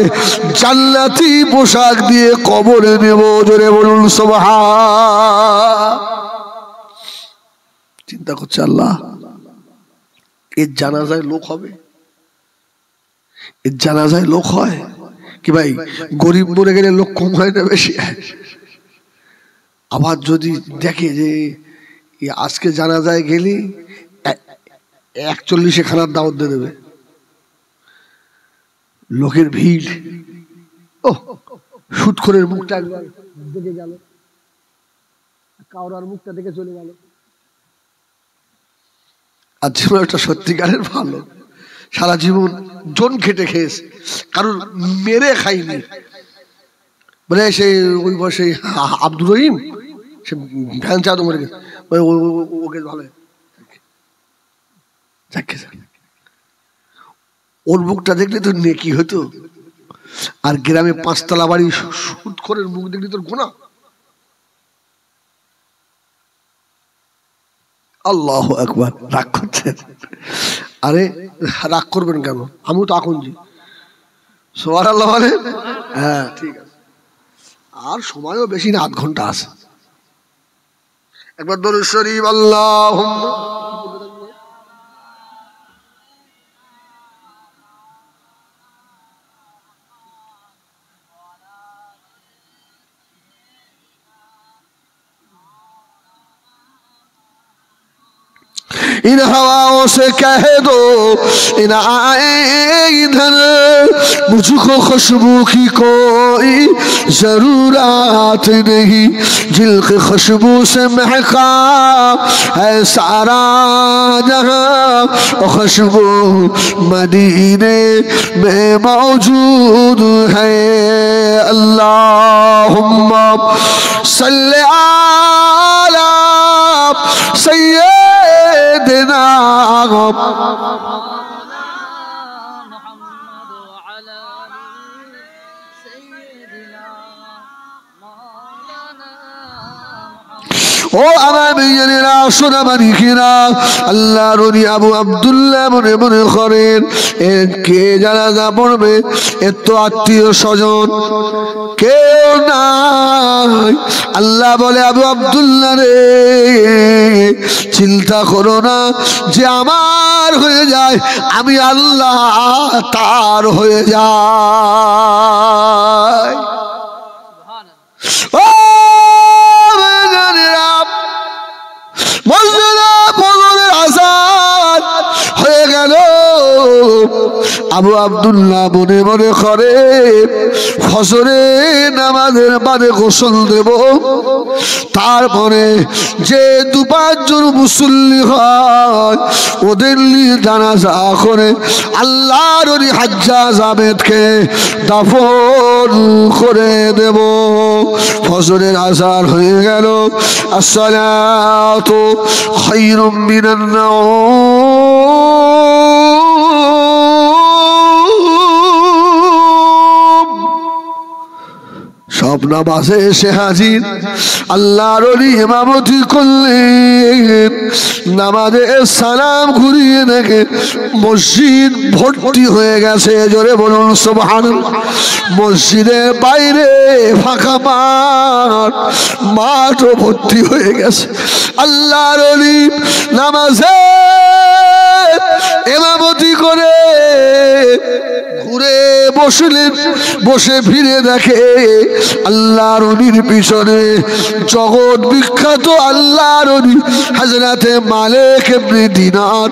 জান্নাতি পোশাক দিয়ে কবরে নেব। জোরে বলুন সুবহানাল্লাহ। চিন্তা করছে আল্লাহ এর জানাজায় লোক হবে, এর জানাজায় লোক হয় কি ভাই? গরিব মরে গেলে লোক কম হয় না বেশি? আবার যদি দেখে যে আজকে জানাজায় গেলি 41 খানার দাওয়াত দিয়ে দেবে, লোকের ভিড়। ও সুদখোরের মুখটা একবার দেখে গেল, কাউরার মুখটা দেখে চলে গেল। আর জীবনটা সত্যিকারের ভালো, সারা জীবন জন খেটে খেয়েছে, কারণ মেরে খাইনি। মানে সেই ওই বয়সে আব্দুর রহিম সে ভ্যান চাঁদ মরে গেছে, ওকে ভালো ওর মুখটা দেখলে তো নেকি হতো। আর গ্রামে 5 তলা বাড়ি সুদখোরের মুখ দেখলে তোর গোনা। আল্লাহু আকবার। রাগ করছেন? আরে রাগ করবেন কেন? আমিও তো আকনজি। সুবহানাল্লাহ বলে। হ্যাঁ ঠিক আছে, আর সময়ও বেশি না, 8 ঘন্টা আছে। একবার দরুদ শরীফ আল্লাহুম্মা इन हवाओं से कह दो इन आए इधर, मुझको खुशबू की कोई जरूरत नहीं, जिल की खुशबू से महका है सारा जहां, खुशबू मदीने में मौजूद है। अल्लाहुम्मा सल्ले अला सय्यिदिना ও আমার মেয়েরা সোনা মানিকেরা, আল্লাহর ওলি আবু আব্দুল্লাহ মনে মনে করেন কে জানাজা পড়বে, এর তো আত্মীয় স্বজন কেউ নাই। আল্লাহ বলে আবু আব্দুল্লাহ রে চিন্তা করো না, যে আমার হয়ে যায় আমি আল্লাহ তার হয়ে যায়। ও হয়ে গেল। আবু আব্দুল্লাহ মনে মনে করে ফজরে নামাজের বাদে গোসল দেব, তারপরে যে 2-5 জন মুসল্লি হয় ওদের নিয়ে জানাজা করে আল্লাহর ওলি হাজ্জাজ আহমেদকে দাফন করে দেব। ফজরের আযান হয়ে গেল। আসসালাতু খায়রুম মিনান নাওম। সব নামাজে এসে হাজির, আল্লাহর ওলি ইমামতি করলেন। নামাজে সালাম ঘুরিয়ে দেখে মসজিদ ভর্তি হয়ে গেছে। জোরে বলুন সুবহানাল্লাহ। মসজিদের বাইরে ফাঁকা মাঠও ভর্তি হয়ে গেছে। আল্লাহর ওলি নামাজে করে ঘুরে বসলেন, বসে ফিরে দেখে আল্লাহর ওলির পিছনে জগৎ বিখ্যাত আল্লাহর ওলি হযরতে মালিক ইবনে দিনার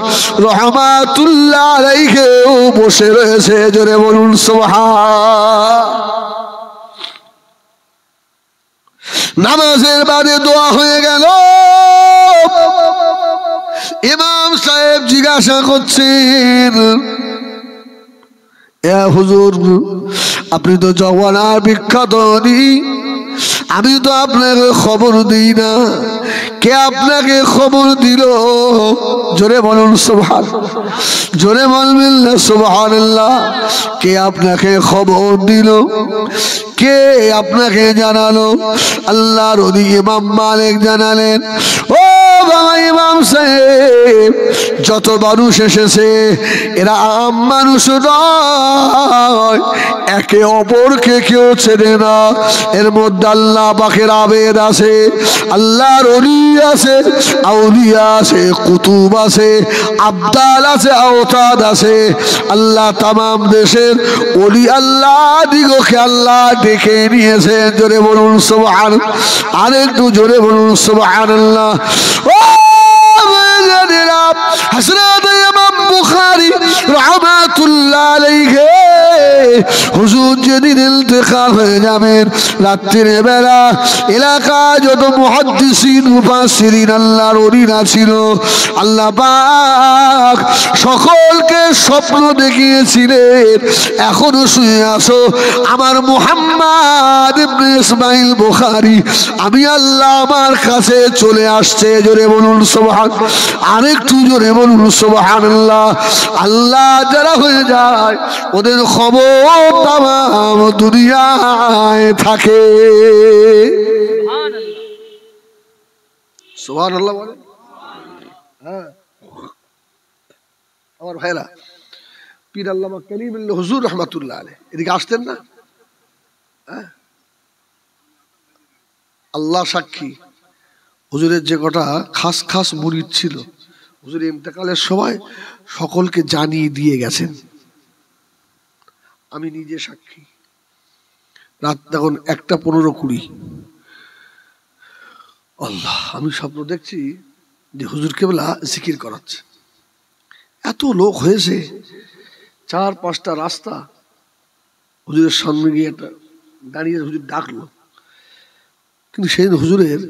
রাহমাতুল্লাহ আলাইহিও বসে রয়েছে। জোরে বলুন সুবহান। নামাজের বাদে দোয়া হয়ে গেল। ইমাম সাহেব জিজ্ঞাসা করছেন, এ হুজুর, আপনি তো জওয়ানার বিখ্যাত অলি, আমি তো আপনাকে খবর দিই না, কে আপনাকে খবর দিল? জোরে বলুন সুবহান, জোরে বলবেন না সুবহানাল্লাহ। কে আপনাকে খবর দিল, কে আপনাকে জানালো? আল্লাহর ওলি ইমাম মালিক জানালেন, ও বাবা ইমাম সাহেব, যত মানুষ এসেছে এরা আম মানুষ নয়, একে অপরকে কেউ চেনে না। এর মধ্যে আল্লাহ পাকের আবেদ আছে, আল্লাহর ওলি আছে, আউলিয়া আছে, কুতুব আছে, আবদাল আছে, আওতাদ আছে। আল্লাহ তামাম দেশের ওলি আল্লাহ দিগকে আল্লাহ ডেকে নিয়েছেন। জোরে বলুন সুবহান, আরেকটু জোরে বলুন সুবহানাল্লাহ। ও হযরত ইমাম বুখারী রাহমাতুল্লাহ আলাইহি হুজুর যেদিন ইন্তেকাল হয়ে যাবেন, রাত্রির বেলা এলাকায় যত মুহাদ্দিসিন মুফাসসিরিন আল্লাহর ওলিরা ছিল, আল্লাহ পাক সকলকে স্বপ্ন দেখিয়েছিলেন, এখনো শুয়ে আছো আমার মুহাম্মদ ইবনে ইসমাইল বুখারী, আমি আল্লাহ আমার কাছে চলে আসছে। জোরে বলুন সুবহান, আরেকটু জোরে বলুন সুবহানাল্লাহ। আল্লাহ যারা হয়ে যায় ওদের খবর তামাম দুনিয়ায় থাকে। সুবহানাল্লাহ বলে। হ্যাঁ আমার ভাইরা, পীর আল্লামা কালিমুল্লাহ হুজুর রাহমাতুল্লাহ আলাইহি এদিকে আসতেন না? আল্লাহ সাক্ষী, হুজুরের যে কটা খাস খাস মুরিদ ছিল, হুজুর ইন্তেকালের সময় সকলকে জানিয়ে দিয়ে গেছেন। আমি নিজে সাক্ষী। রাত তখন 1:15-20, আল্লাহ, আমি স্বপ্ন দেখছি যে হুজুর কেবলা জিকির করাচ্ছে। এত লোক হয়েছে, 4-5টা রাস্তা, হুজুরের সামনে গিয়ে একটা দাঁড়িয়ে হুজুর ডাকলো, কিন্তু সেই হুজুরের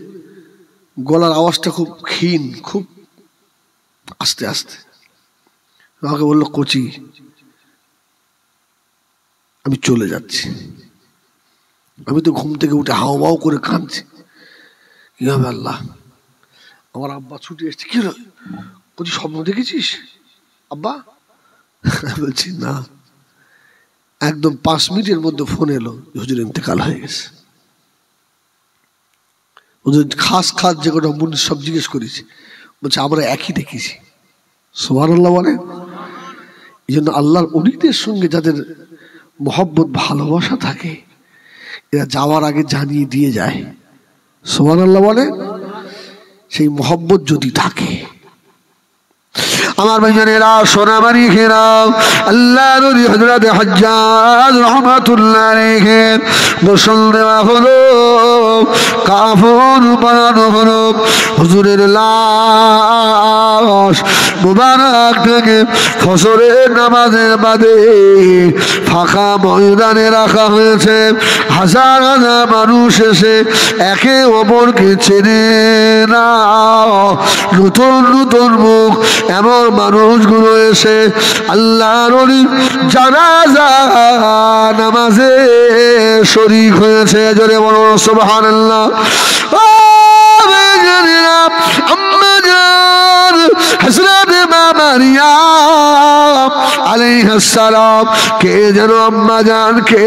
গলার আওয়াজটা খুব ক্ষীণ, খুব আস্তে আস্তে। আমাকে বললো, কোচি আমি চলে যাচ্ছি। আমি তো ঘুম থেকে উঠে হাও মাও করে কাঁদছি, কি হবে আল্লাহ। আমার আব্বা ছুটে এসছে, কি হলো? কোচি স্বপ্ন দেখেছিস আব্বা? বলছি না। একদম 5 মিনিটের মধ্যে ফোন এলো, হুজুর ইন্তেকাল হয়ে গেছে। হুজুর খাস খাস যে কটা মুনিদ সব জিজ্ঞেস করেছি, বলছে আমরা একই দেখেছি। সুবহানাল্লাহ বলে। এই জন্য আল্লাহর ওলিদের সঙ্গে যাদের মহব্বত ভালোবাসা থাকে, এরা যাওয়ার আগে জানিয়ে দিয়ে যায়। সুবহানাল্লাহ বলে। সেই মহব্বত যদি থাকে, আমার ভাইজানেরা, সোনামারি খেরাও, আল্লাহর ওলি হযরত হজ্জাজ রাহমাতুল্লাহ আলাইহি গোসল দেওয়া হলো, কাফন বানানো হলো, হুজুরের লাশ মুবারকটাকে ফজরের নামাজের বাদে ফাঁকা ময়দানে রাখা হয়েছে। হাজার হাজার মানুষ এসে একে অপরকে চেনে না, নতুন নতুন মুখ এমন মানুষগুলো এসে আল্লাহর ওলির জানাজা নামাজে শরীক হয়েছে। জোরে বলো সুবহানাল্লাহ। হযরত মারিয়াম আলাইহিস সালাম কে যেন আম্মা জানকে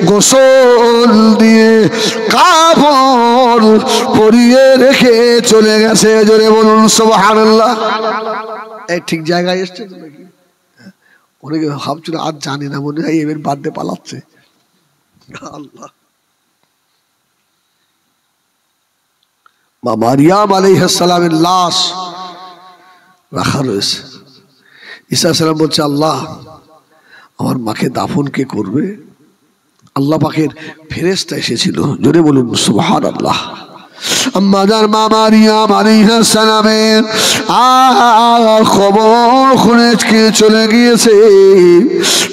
গোসল দিয়ে কাফন পরিয়ে রেখে চলে গেছে। জোরে বলুন সুবহানাল্লাহ। এই ঠিক জায়গায় এসছে তো নাকি? অনেকে ভাবছিল আজ জানি না, মনে হয় এবার বার্থডে পালাচ্ছে। আল্লাহ, মা মারিয়াম আলাইহিস সালামের লাশ রাখা রয়েছে। ঈসা আলাইহিস সালাম বলছে, আল্লাহ আমার মাকে দাফন কে করবে? আল্লাহ পাকের ফেরেশতা এসেছিল, জোরে বলুন সুবহানাল্লাহ। আম্মাজান মা মারিয়াম আলাইহিস সালামের খবর শুনে কে চলে গিয়েছে?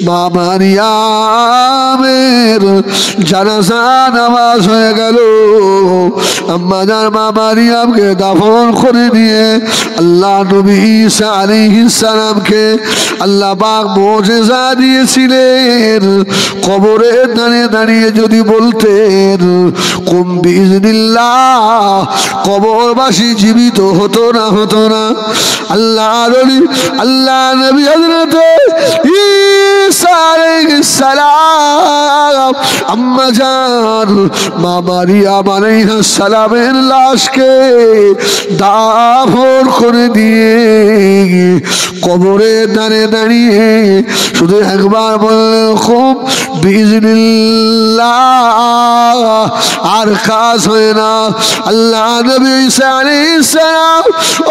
মা মারিয়ামের জানাজা নামাজ হয়ে গেল। আম্মাজান মা মারিয়ামকে দাফন করে নিয়ে আল্লাহ নবী ঈসা আলাইহিস সালামকে আল্লাহ পাক মুজিজা দিয়েছিলেন। কবরে দাঁড়িয়ে দাঁড়িয়ে যদি বলতেন কুম বিইজনিল্লাহ, কবরবাসী জীবিত হতো না, হতো না। আল্লাহ নবী হযরত ঈসা আলাইহিস সালাম আম্মা জান মা মারিয়াম আলাইহিস সালামের লাশকে দাফন করে দিয়ে কবরে দাঁড়িয়ে দাঁড়িয়ে শুধু একবার বললেন খুব বিইজনিল্লাহ, আর কাজ হয় না। আল্লাহ নবী ঈসা আলাইহিস সালাম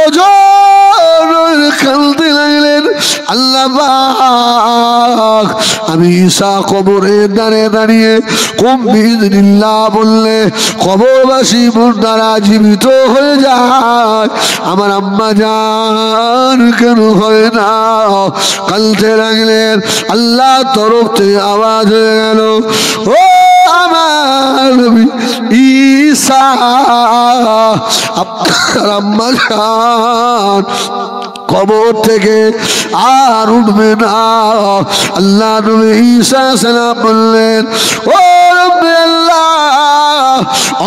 ওজোর কাঁদতে লাগলেন, আল্লাহ পাক আমি ঈসা কবরে দাঁড়িয়ে দাঁড়িয়ে কুম বিইজনিল্লাহ বললে কবরবাসী মুর্দারা জীবিত হয়ে যায়, আমার আম্মা জান কেন হয় না? কাঁদতে লাগলেন। আল্লাহ তরফ থেকে আওয়াজ হয়ে গেল, ও আমার নবী ঈসা আপনার আম্মা জান কবর থেকে আর উঠবে না। আল্লাহ নবী ঈসা সালাম বললেন, ও রব্বে আল্লাহ,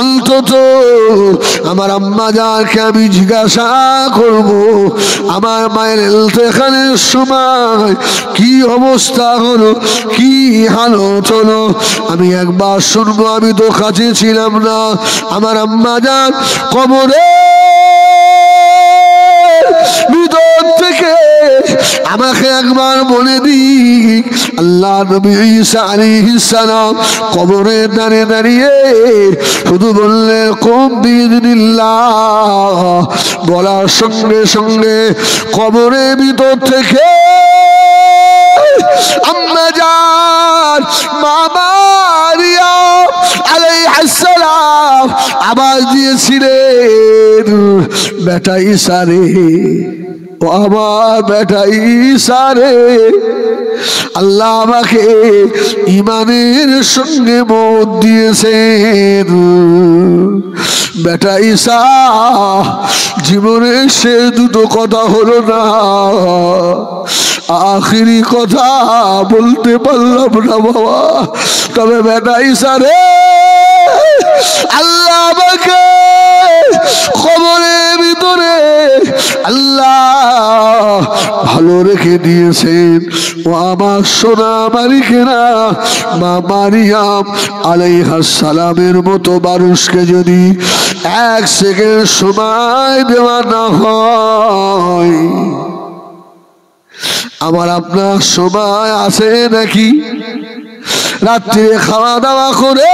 অন্তত আমার আম্মা জানকে আমি জিজ্ঞাসা করব আমার মায়ের ইন্তেকালের সময় কি অবস্থা হলো, কি হালত হলো, আমি একবার শুনবো। আমি তো কাছে ছিলাম না। আমার আম্মা জান কবরে ভিতর থেকে আমাকে একবার বলে দিক। আল্লাহ নবী ঈসা আলাইহিস সালাম কবরে দাঁড়িয়ে দাঁড়িয়ে শুধু বললেন কুম বিইজনিল্লাহ, বলার সঙ্গে সঙ্গে কবরের ভিতর থেকে আম্মা জান মা মারিয়াম আলাইহিস সালাম আওয়াজ দিয়েছিলেন, বেটা ঈসা রে, ও আমার বেটা ঈসা রে, আল্লাহ আমাকে ঈমানের সঙ্গে মত দিয়েছেন। বেটা ঈসা জীবনে সে দুটো কথা হলো না, আখিরি কথা বলতে পারলাম না বাবা। তবে বেটা ঈসা রে, আল্লাহ আমাকে কবরের ভিতরে আল্লাহ ভালো রেখে দিয়েছেন। ও আমার সোনা মালিকেরা, মা মারিয়াম আলাইহিস সালামের মতো মানুষকে যদি এক সেকেন্ড সময় দেওয়া না হয়, আমার আপনার সময় আছে নাকি? রাত্রে খাওয়া দাওয়া করে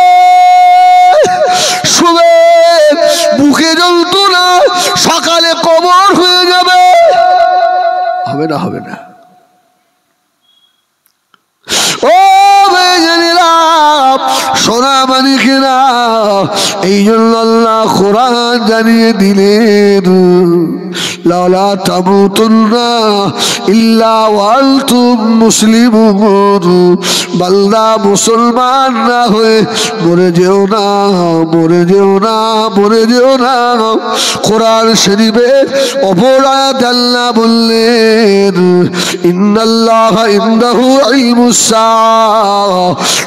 শুবে বুকে যন্ত্রণা, সকালে কবর হয়ে যাবে, হবে না? হবে না? ও বেজনীরা, সোনা মানিকেরা, এই জন্য আল্লাহ কোরআন জানিয়ে দিলেন, লাউলা তামুতুন্না ইল্লা ওয়া আনতুম মুসলিমুন, বান্দা মুসলমান না হয়ে মরে যেও না, মরে যেও না, মরে যেও না। কোরআন শরীফের অপর আয়াত আল্লাহ বললেন, ইন্নাল্লাহা ইনদাহু ইলমুস সাআহ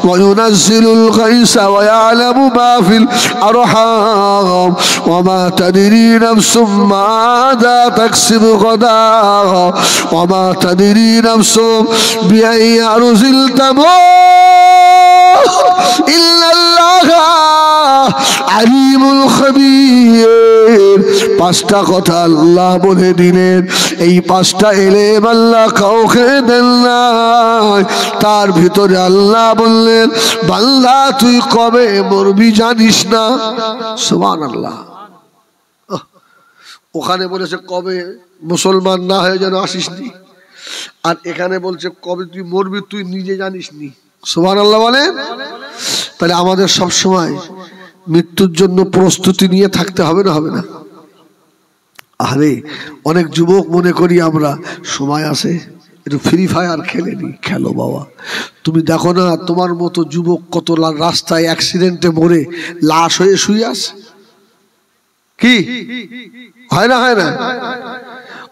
ওয়া ইউনাজ্জিলুল গায়সা ওয়া ইয়ালামু মা ফিল আরহাম ওয়া মা তাদরি নাফসুম মাযা তাকসিবু গাদা ওয়া মা তাদরি নাফসুম বিআইয়ি আরযিল তামুত ইল্লাল্লাহা আলিমুল খবীর। পাঁচটা কথা আল্লাহ বলে দিলেন, এই পাঁচটা এলেম আল্লাহ কাউকে দেন নাই। তার ভিতরে আল্লাহ বললেন, বান্দা তুই কবে মরবি জানিস না। সুবহানাল্লাহ। ওখানে বলেছে কবে মুসলমান না হয়ে যেন আসিস নি, আর এখানে বলছে কবে তুই মরবি তুই নিজে জানিস নি। সুবহানাল্লাহ বলেন। তাহলে আমাদের সব সময় মৃত্যুর জন্য প্রস্তুতি নিয়ে থাকতে হবে না, হবে না? আরে অনেক যুবক মনে করি আমরা সময় আছে একটু ফ্রি ফায়ার খেলে নি। খেলো বাবা, তুমি দেখো না তোমার মতো যুবক কত রাস্তায় অ্যাক্সিডেন্টে মরে লাশ হয়ে শুয়ে আছে, কি হয় না, হয় না?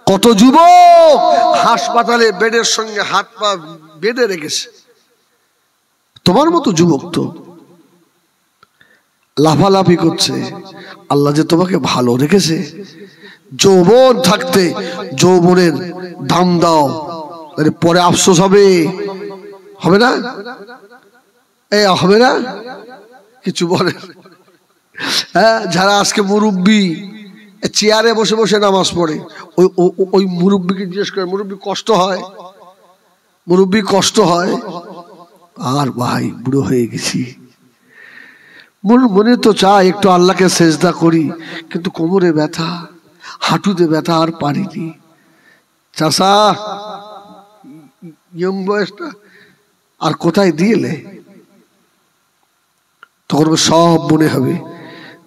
কত যুবক হাসপাতালে বেডের সঙ্গে হাত পা বেঁধে রেখেছে, তোমার মতো যুবক তো লাফালাফি করছে। আল্লাহ যে তোমাকে ভালো রেখেছে, যৌবন থাকতে যৌবনের দাম দাও, পরে আফসোস হবে, হবে না? হবে না? কিছু বলে হ্যাঁ, যারা আজকে মুরব্বী চেয়ারে বসে বসে নামাজ পড়ে, ওই মুরব্বীকে জিজ্ঞেস করে, মুরব্বী কষ্ট হয়? মুরব্বী কষ্ট হয়? আর ভাই বুড়ো হয়ে গেছি, মনে তো চায় একটু আল্লাহকে সেজদা করি, কিন্তু কোমরে ব্যথা, হাঁটুতে ব্যথা, আর পারিনি। চাষা ইয়ং বয়সটা আর কোথায় দিয়েলে? তখন সব মনে হবে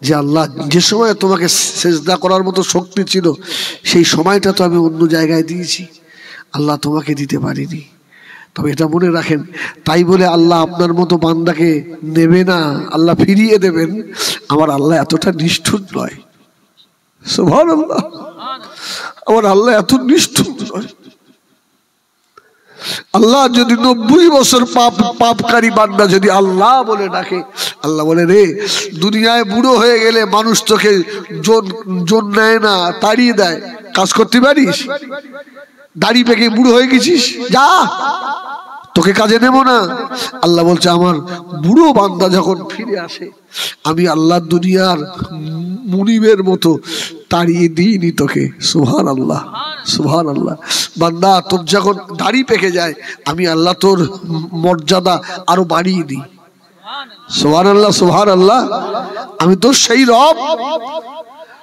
যে আল্লাহ যে সময় তোমাকে সেজদা করার মতো শক্তি ছিল সেই সময়টা তো আমি অন্য জায়গায় দিয়েছি, আল্লাহ তোমাকে দিতে পারিনি। তবে এটা মনে রাখেন, তাই বলে আল্লাহ আপনার মতো বান্দাকে নেবে না, আল্লাহ ফিরিয়ে দেবেন। আমার আল্লাহ এতটা নিষ্ঠুর নয়। সুবহানাল্লাহ, আমার আল্লাহ এত নিষ্ঠুর নয়। আল্লাহ যদি 90 বছর পাপকারী বান্দা যদি আল্লাহ বলে ডাকে, আল্লাহ বলে রে দুনিয়ায় বুড়ো হয়ে গেলে মানুষ তোকে জোর নেয় না, তাড়িয়ে দেয়, কাজ করতে পারিস, দাড়ি পেকে বুড়ো হয়ে গেছিস, যা তোকে কাজে নেব না। আল্লাহ বলছে আমার বুড়ো বান্দা যখন ফিরে আসে, আমি আল্লাহ দুনিয়ার মুনিবের মতো তাড়িয়ে দিইনি তোকে। সুবহানাল্লাহ, সুবহানাল্লাহ। বান্দা তোর যখন দাড়ি পেকে যায়, আমি আল্লাহ তোর মর্যাদা আরো বাড়িয়ে দিই। সুবহানাল্লাহ, সুবহানাল্লাহ। আমি তোর সেই রব,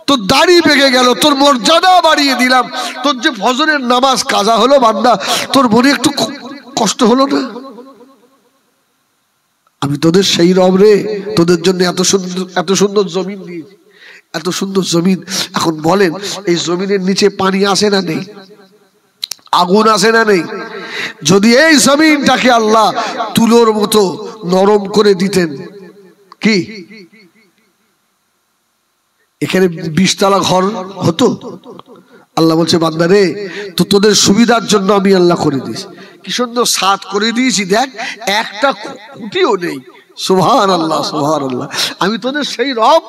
তোর দাড়ি পেকে গেল, তোর মর্যাদা বাড়িয়ে দিলাম। তোর যে ফজরের নামাজ কাজা হলো বান্দা, তোর মনে একটু কষ্ট হলো না? আমি তোদের সেই রব রে, তোদের জন্য এত সুন্দর জমিন দিয়েছি, এত সুন্দর জমিন। এখন বলেন এই জমিনের নিচে পানি আসে না নেই? আগুন আসে না নেই? যদি এই জমিনটাকে আল্লাহ তুলোর মতো নরম করে দিতেন, কি এখানে 20 তলা ঘর হতো? আল্লাহ বলছে বান্দা রে, তো তোদের সুবিধার জন্য আমি আল্লাহ করে দিয়েছি, কি সুন্দর ছাদ করে দিয়েছি, দেখ একটা খুঁটিও নেই। সুবহানাল্লাহ, সুবহানাল্লাহ। আমি তোদের সেই রব।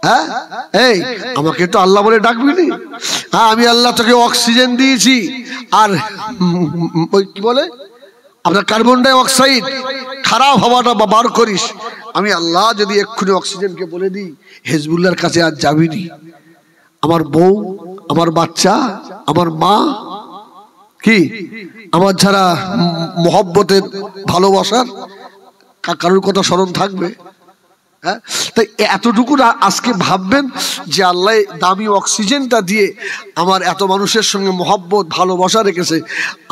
হ্যাঁ, এই আমাকে তো আল্লাহ বলে ডাকবি না? হ্যাঁ, আমি আল্লাহ তোকে অক্সিজেন দিয়েছি, আর ওই কি বলে আপনার কার্বন ডাই অক্সাইড, খারাপ হাওয়াটা বার করিস। আমি আল্লাহ যদি এক্ষুনি অক্সিজেনকে বলে দিই হিজবুল্লাহর কাছে আর যাবিনি, আমার বউ, আমার বাচ্চা, আমার মা, কি আমার যারা মহব্বতের ভালোবাসার, কারোর কথা স্মরণ থাকবে? হ্যাঁ, তাই এতটুকু আজকে ভাববেন যে আল্লাহ দামি অক্সিজেনটা দিয়ে আমার এত মানুষের সঙ্গে মহব্বত ভালোবাসা রেখেছে।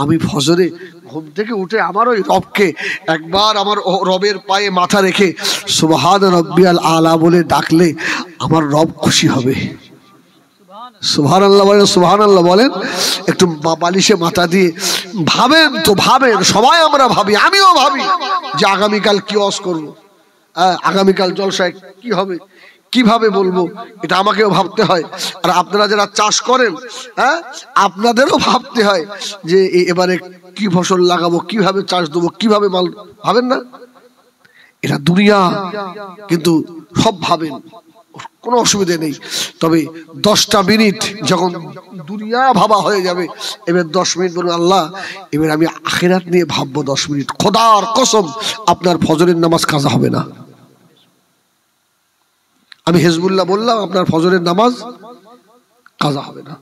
আমি ফজরে ঘুম থেকে উঠে আমার ওই রবকে একবার আমার রবের পায়ে মাথা রেখে সুবহান রাব্বিয়াল আলা বলে ডাকলে আমার রব খুশি হবে। সুবহানাল্লাহ বলেন, সুবহানাল্লাহ বলেন। একটু বালিশে মাথা দিয়ে ভাবেন তো, ভাবেন, সবাই আমরা ভাবি, আমিও ভাবি যে আগামীকাল কি ওয়াজ করবো, আগামীকাল জলসায় কি হবে, কিভাবে বলবো, এটা আমাকেও ভাবতে হয়। আর আপনারা যারা চাষ করেন, হ্যাঁ, আপনাদেরও ভাবতে হয় যে এবারে কি ফসল লাগাবো, কিভাবে চাষ দেবো, কিভাবে মাল, ভাবেন না? এটা দুনিয়া, কিন্তু সব ভাবেন, কোনো অসুবিধা নেই। তবে 10টা মিনিট যখন দুনিয়া ভাবা হয়ে যাবে, এবার 10 মিনিট বলুন আল্লাহ এবার আমি আখিরাত নিয়ে ভাববো 10 মিনিট। খোদার কসম আপনার ফজরের নামাজ কাজা হবে না। আমি হিজবুল্লাহ বললাম আপনার ফজরের নামাজ কাজা হবে না।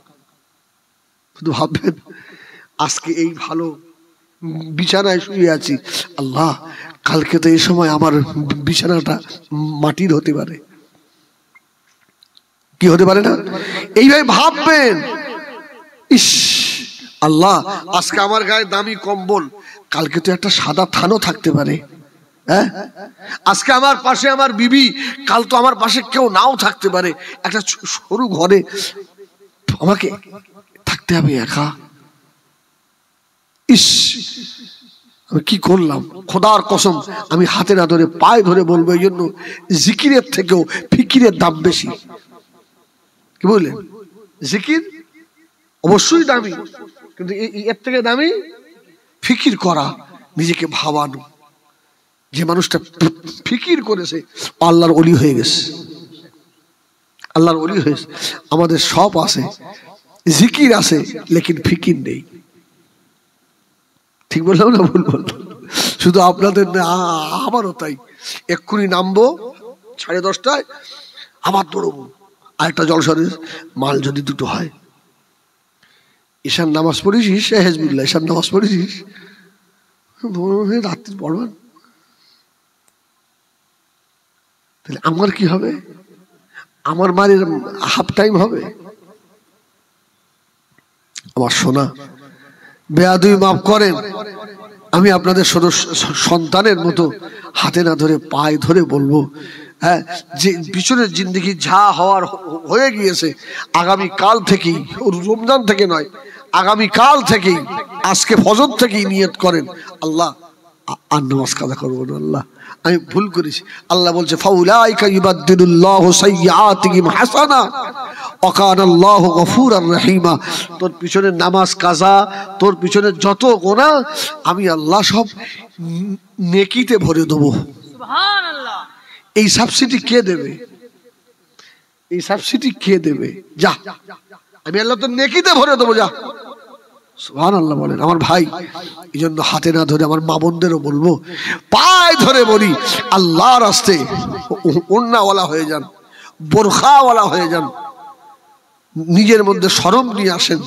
শুধু ভাববেন আজকে এই ভালো বিছানায় শুয়ে আছি, আল্লাহ কালকে তো এই সময় আমার বিছানাটা মাটির হতে পারে, কি হতে পারে না? এইভাবে ভাববেন। ইস আল্লাহ আজকে আমার গায়ে দামি কম্বল, কালকে তো একটা সাদা থানও থাকতে পারে। হ্যাঁ, আজকে আমার পাশে আমার বিবি, কাল তো আমার পাশে কেউ নাও থাকতে পারে। একটা সরু ঘরে আমাকে থাকতে হবে একা। ইস, আমি কি করলাম? খোদার কসম আমি হাতে না ধরে পায়ে ধরে বলবো, এই জন্য জিকিরের থেকেও ফিকিরের দাম বেশি। কি বললেন? জিকির অবশ্যই দামি, কিন্তু এর থেকে দামি ফিকির করা, নিজেকে ভাবানো। যে মানুষটা ফিকির করেছে আল্লাহর ওলি হয়ে গেছে, আল্লাহর ওলি হয়েছে। আমাদের সব আছে, জিকির আছে, লেকিন ফিকির নেই। ঠিক বললাম না ভুল বললাম? শুধু আপনাদের না, আমারও তাই। এক্ষুনি নামবো 10:30, আবার দৌড়বো আরেকটা জলসরে মাল যদি দুটো হয়। ঈশান নামাজ পড়েছিস? হেজবুল্লাহ, ঈশান নামাজ পড়েছিস? রাত্রি পড়বেন, তাহলে আমার কি হবে? আমার মায়ের হাফ টাইম হবে। আমার সোনা, বেয়াদবি মাফ করেন। আমি আপনাদের সন্তানের মতো হাতে না ধরে পায়ে ধরে বলবো, হ্যাঁ, যে পিছনের জিন্দেগি যা হওয়ার হয়ে গিয়েছে, আগামী কাল থেকেই, রমজান থেকে নয়, আগামী কাল থেকেই, আজকে ফজর থেকেই নিয়ত করেন, আল্লাহ আর নামাজ কাজা করবো না। আল্লাহ আমি ভুল করেছি। আল্লাহ বলছে ফাউলাইকা ইউবাদদিলুল্লাহু সাইয়্যাতিহিম হাসানা ওয়া কানাল্লাহু গফুরার রহিমা। তোর পিছনে নামাজ কাজা, তোর পিছনে যত গুনাহ, আমি আল্লাহ সব নেকিতে ভরে দেবো। সুবহানাল্লাহ। এই সাবসিডি কে দেবে? এই সাবসিডি কে দেবে? যা, আমি আল্লাহ তোর নেকিতে ভরে দেবো, যা। সুবহানাল্লাহ বলেন আমার ভাই। এই জন্য হাতে না ধরে আমার মা বোনদেরও বলবো, পায়ে ধরে বলি, আল্লাহর রাস্তায় ওন্নাওয়ালা হয়ে যান, বোরখাওয়ালা হয়ে যান, নিজের মধ্যে শরম নিয়ে আসেন,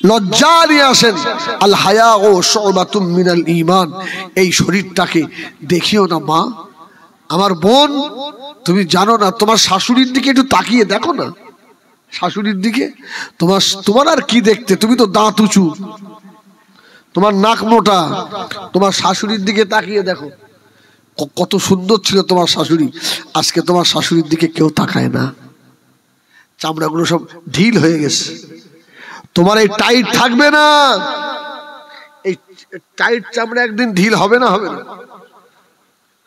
লজ্জা নিয়ে আসেন। আল হায়া ও শুবাতুম মিনাল ঈমান। এই শরীরটাকে দেখিও না মা, আমার বোন, তুমি জানো না, তোমার শাশুড়ির দিকে একটু তাকিয়ে দেখো না, শাশুড়ির দিকে। তোমার আর কি দেখতে? তুমি তো দাঁত উঁচু, তোমার নাক মোটা, তোমার শাশুড়ির দিকে তাকিয়ে দেখো, কত সুন্দর ছিল তোমার শাশুড়ি। আজকে তোমার শাশুড়ির দিকে কেউ তাকায় না, চামড়াগুলো সব ঢিল হয়ে গেছে। তোমার এই টাইট থাকবে না, এই টাইট চামড়া একদিন ঢিল হবে না? হবে না?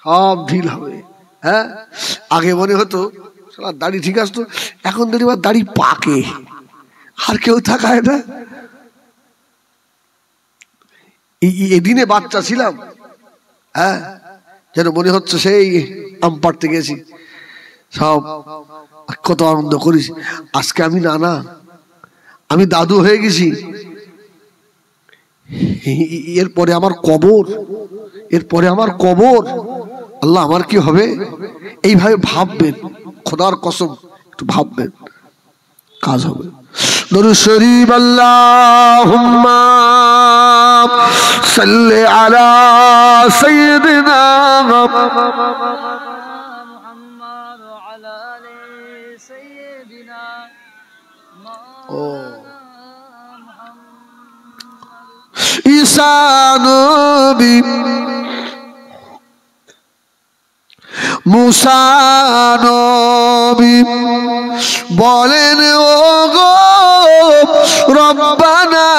সব ঢিল হবে। হ্যাঁ, আগে মনে হতো দাড়ি ঠিক আসতো, এখন দেখি দাড়ি পাকে, আর কেউ তাকায় না। এদিনে বাচ্চা ছিলাম, হ্যাঁ, যেন মনে হচ্ছে সেই আম পাড়তে গেছি, সব কত আনন্দ করিস। আজকে আমি নানা, আমি দাদু হয়ে গেছি। এরপরে আমার কবর, এরপরে আমার কবর, আল্লাহ আমার কি হবে? এইভাবে ভাববেন, খোদার কসম একটু ভাববেন, কাজ হবে। দরুদ শরীফ আল্লাহুম্মা সাল্লি আলা সাইয়্যিদিনা মুহাম্মাদ ওয়া আলা আলি সাইয়্যিদিনা ঈসা নবী, মুসা নবী বলেন, ও গো রব্বানা,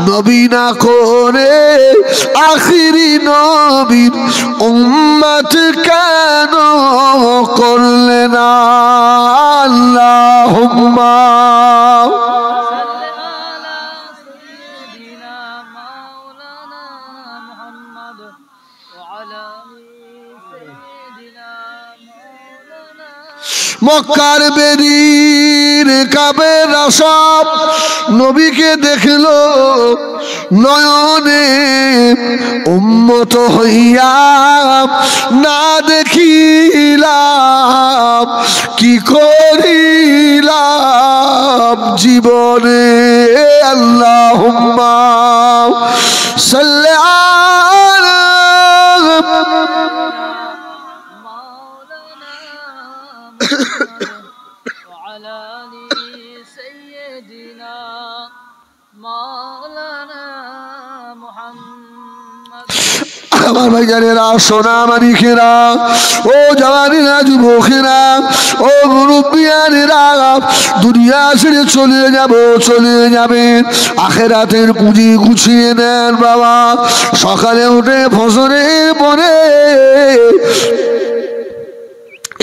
নবী না করে আখিরি নবীর উম্মত কেন করলে না? আল্লাহুম্মা মক্কার বেদির কাবেরা সব নবীকে দেখলো নয়নে, উম্মত হইয়া না দেখিলাম, কি করিলাম জীবনে। আল্লাহুম্মা সাল্লি আলা আমার ভাইজানেরা, সোনা মানিকেরা, ও জওয়ানেরা, যুবকেরা, ও মুরব্বিয়ানেরা, দুনিয়া ছেড়ে চলে যাবেন। আখিরাতের পুঁজি গুছিয়ে নেন বাবা। সকালে উঠে ফজরের পরে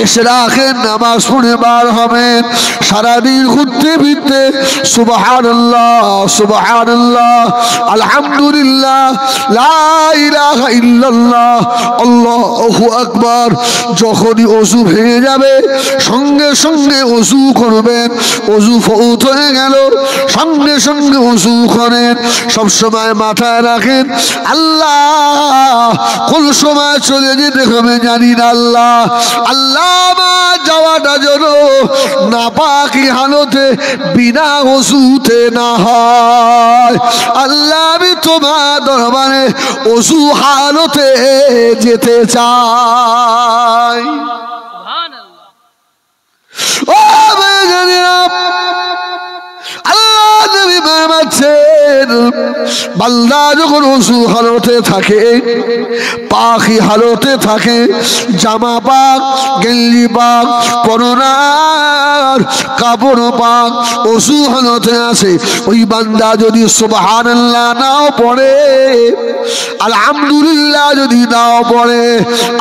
ইশরাকের নামাজ পড়ে বার হবেন। সারাদিন ঘুরতে ফিরতে সুবহানাল্লাহ সুবহানাল্লাহ আলহামদুলিল্লাহ লা ইলাহা ইল্লাল্লাহ আল্লাহু আকবার। যখনই ওযু ভেঙে যাবে সঙ্গে সঙ্গে ওযু করবেন। ওযু ফৌত হয়ে গেল সঙ্গে সঙ্গে ওযু করেন। সবসময় মাথায় রাখেন, আল্লাহ কোন সময় চলে যেতে হবে জানি না। আল্লাহ আমার যাওয়াটা যেন নাপাকি হালতে বিনা ওযুতে না হয়। আল্লাহ আমি তোমার দরবারে ওযু হালতে যেতে চাই। ও আল্লাহ নবী মানছেন, বান্দা যখন ওযু হালতে থাকে, পাখি হালতে থাকে, জামা পাক গেঞ্জি পাক পরনার কাপড় পাক, ওযু হালতে আছে, ওই বান্দা যদি সুবহানাল্লাহ নাও পড়ে, আলহামদুলিল্লাহ যদি নাও পড়ে,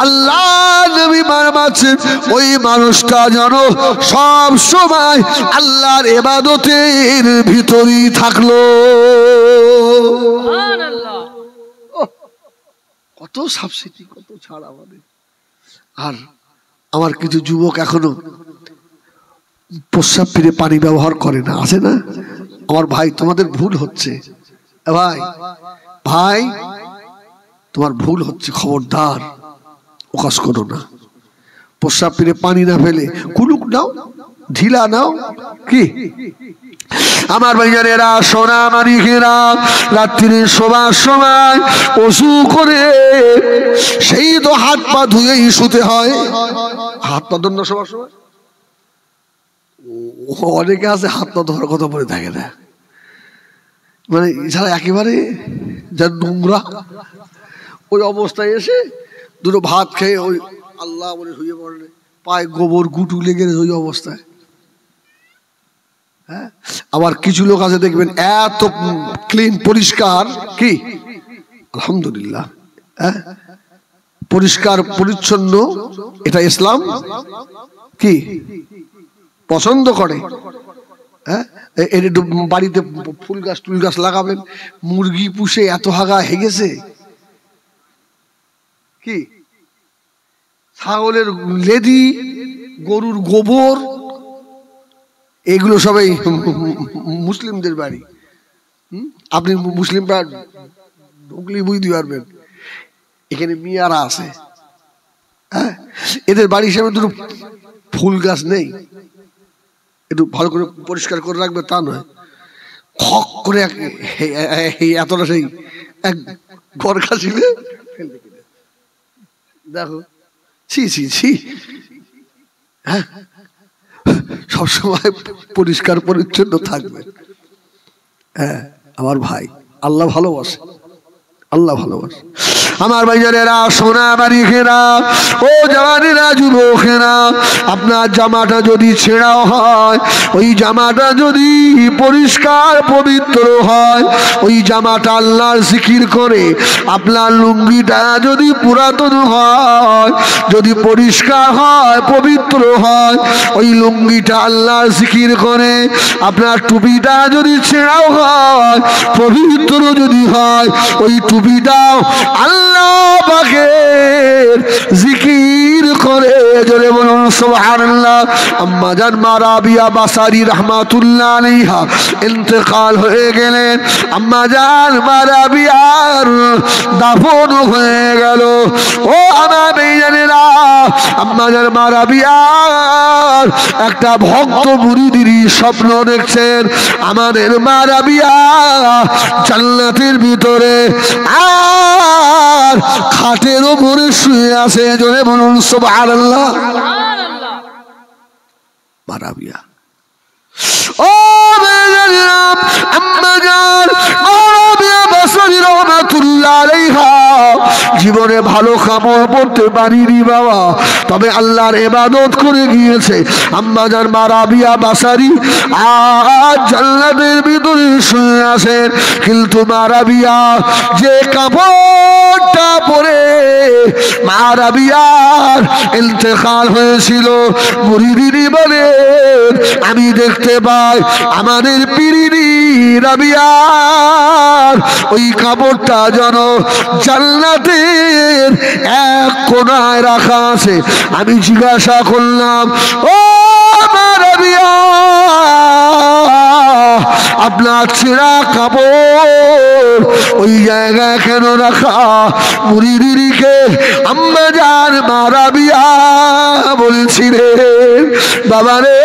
আল্লাহ নবী মানছেন ওই মানুষটা যেন সব সময় আল্লাহর ইবাদতের ভিতরেই থাকলো। কত সাবসিডি, কত ছাড় আমাদের। আর আমার কিছু যুবক এখনো প্রস্রাব ফিরে পানি ব্যবহার করে না, আছে না? আমার ভাই, তোমাদের ভুল হচ্ছে। ভাই ভাই তোমার ভুল হচ্ছে, খবরদার ওকাজ করো না। প্রস্রাব ফিরে পানি না ফেলে কুলুক নাও, ঢিলা নাও। কি আমার ভাইজানেরা, সোনা মানিকেরা, রাত্রির শোবার সময় ওযু করে সেই তো হাত পা ধুয়েই শুতে হয়। হাত পা ধোন না শোবার সময়? অনেকে আছে হাত পা ধোয়ার কথা বলে থাকে না, মানে এছাড়া একেবারে যার নোংরা ওই অবস্থায় এসে দুটো ভাত খেয়ে ওই আল্লাহ বলে শুয়ে পড়লে, পায়ে গোবর গুটু লেগে ওই অবস্থায়। হ্যাঁ, আবার কিছু লোক আছে দেখবেন এত ক্লিন পরিষ্কার, কি আলহামদুলিল্লাহ, হ্যাঁ পরিষ্কার পরিচ্ছন্ন, এটা ইসলাম কি পছন্দ করে। হ্যাঁ, বাড়িতে ফুল গাছ টুল গাছ লাগাবেন, মুরগি পুষে এত হাগা হেগেছে, কি ছাগলের লেদি, গরুর গোবর, এগুলো সবাই মুসলিমদের বাড়ি। আপনি মুসলিম ঢুকলি বুঝতে পারবেন এখানে মিয়ারা আছে। হ্যাঁ, এদের বাড়ি হিসাবে দুটো ফুল গাছ নেই, একটু ভালো করে পরিষ্কার করে রাখবে তা নয়, খক করে এতটা সেই এক ঘর খাসিলে দেখো, ছি ছি ছি। হ্যাঁ, সবসময় পরিষ্কার পরিচ্ছন্ন থাকবে। হ্যাঁ আমার ভাই, আল্লাহ ভালোবাসে, আল্লাহ ভালোবাসে। আমার ভাইজানেরা, সোনা মানিকেরা, ও জওয়ানেরা, যুবকেরা, আপনার জামাটা যদি ছেঁড়াও হয়, ওই জামাটা যদি পরিষ্কার পবিত্র হয়, ওই জামাটা আল্লাহর জিকির করে, আপনার লুঙ্গিটা যদি পুরাতন হয়, যদি পরিষ্কার হয় পবিত্র হয়, ওই লুঙ্গিটা আল্লাহর জিকির করে, আপনার টুপিটা যদি ছেঁড়াও হয়, পবিত্র যদি হয়, ওই টুপিটাও আল্লাহ পাকের জিকির করে। জোরে বলুন সুবহানাল্লাহ। আম্মা জান মা রাবিয়া বাসারি রাহমাতুল্লাহ আলাইহা ইন্তেকাল হয়ে গেলেন। আম্মা জান মা রাবিয়ার দাফন হয়ে গেল। ও আমার ভাইজানেরা, আম্মা জান মা রাবিয়ার একটা ভক্ত মুরিদির স্বপ্ন দেখছেন, আমাদের মা রাবিয়া জান্নাতের ভিতরে আর খাটের উপরে শুয়ে আছে। জোরে বলুন সুবহানাল্লাহ। মা রাবিয়া, ও আম্মা জান রহমাতুল্লাহ আলাইহা জীবনে ভালো কাপড় পরতে পারিনি বাবা, তবে আল্লাহর ইবাদত করে গিয়েছে। আম্মা জান মা রাবিয়া বাসারি আজ জান্নাতের ভিতরে শুয়ে আছেন, কিন্তু মা রাবিয়া যে কাপড়টা পরে মা রাবিয়ার ইন্তেকাল হয়েছিল, মুরিদিনী বলেন আমি দেখতে পাই আমাদের পিরিনি রাবিয়ার ওই কাপড়টা যেন জান্নাতের এক কোণায় রাখা আছে। আমি জিজ্ঞাসা করলাম, ও মা রাবিয়া, আপনার ছেঁড়া কাপড় ওই জায়গায় কেন রাখা? মুরিদিনীকে আম্মা জান মা রাবিয়া বলছিলেন, বাবা রে,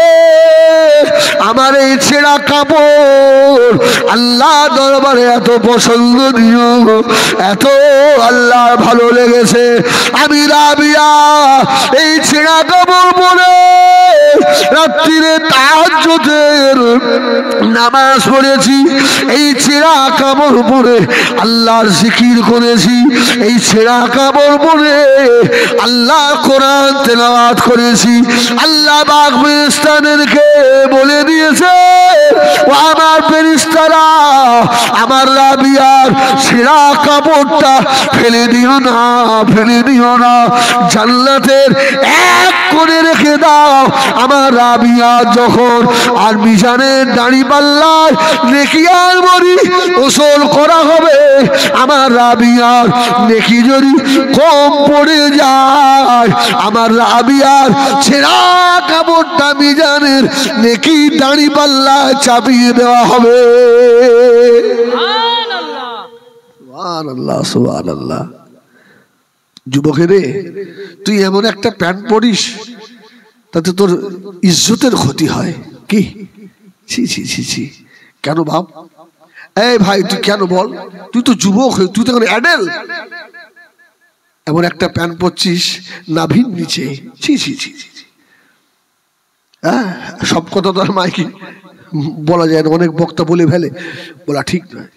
আমার এই ছেঁড়া কাপড় আল্লাহ দরবারে এত পছন্দনীয়, এত আল্লাহ ভালো লেগেছে, আমি রাবিয়া এই ছেঁড়া কাপড় পরে রাত্রিরে তাহাজ্জুদের নামাজ পড়েছি, এই ছেঁড়া কাপড় পরে আল্লাহর জিকির করেছি, এই ছেঁড়া কাপড় পরে আল্লাহ কোরআন তেলাওয়াত করেছি। আল্লাহ পাক ফেরেশতাদেরকে বলে দিয়েছে, ও আমার ফেরেশতারা, আমার রাবিয়ার ছেঁড়া কাপড়টা ফেলে দিও না, ফেলে দিও না, জান্নাতের এক কোণে রেখে দাও। আমার রাবিয়া যখন আর মিজানের দাড়ি পাল্লায় নেকি আর মরি ওসল করা হবে, আমার রাবিয়ার নেকি যদি কম পড়ে যায়, আমার রাবিয়ার ছেঁড়া কাপড়টা মিজানের নেকি দাড়ি পাল্লায় চাপিয়ে দেওয়া হবে। সুবহানাল্লাহ, সুবহানাল্লাহ। যুবকেরে, তুই এমন একটা প্যান্ট পরিস তাতে তোর ইজ্জতের ক্ষতি হয় কি? ছি ছি ছি ছি, কেন ভাব? এই ভাই, তুই কেন বল? তুই তো যুবক, তুই তো এখন অ্যাডাল, এমন একটা প্যান্ট পরছিস নাভির নিচে, ছি ছি ছি ছি। হ্যাঁ, সব কথা তো আর মাইকি বলা যায় না, অনেক বক্তা বলে ফেলে, বলা ঠিক নয়।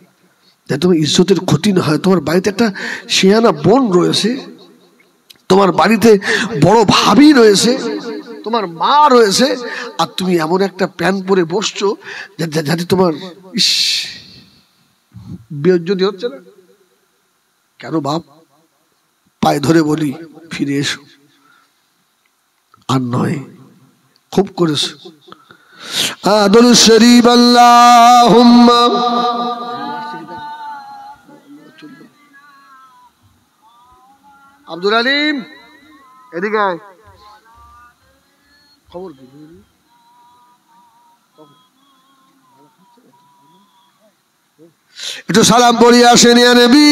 তোমার ইজ্জতের ক্ষতি না হয়। তোমার বাড়িতে একটা শিয়ানা বোন রয়েছে, তোমার বাড়িতে বড় ভাবি রয়েছে, তোমার মা রয়েছে, আর তুমি এমন একটা প্যান্ট পরে বসছো যাতে তোমার ইস বেইজ্জতি হচ্ছে না? কেন বাপ? পায়ে ধরে বলি, ফিরে এসো। আর নয়, খুব করেছো। আদরুদ শরীফ আল্লাহুম্মা আব্দুল আলিম, এদিকে আয়। খবর কি? একটু সালাম পড়িয়ে আসেন ইয়া নবী।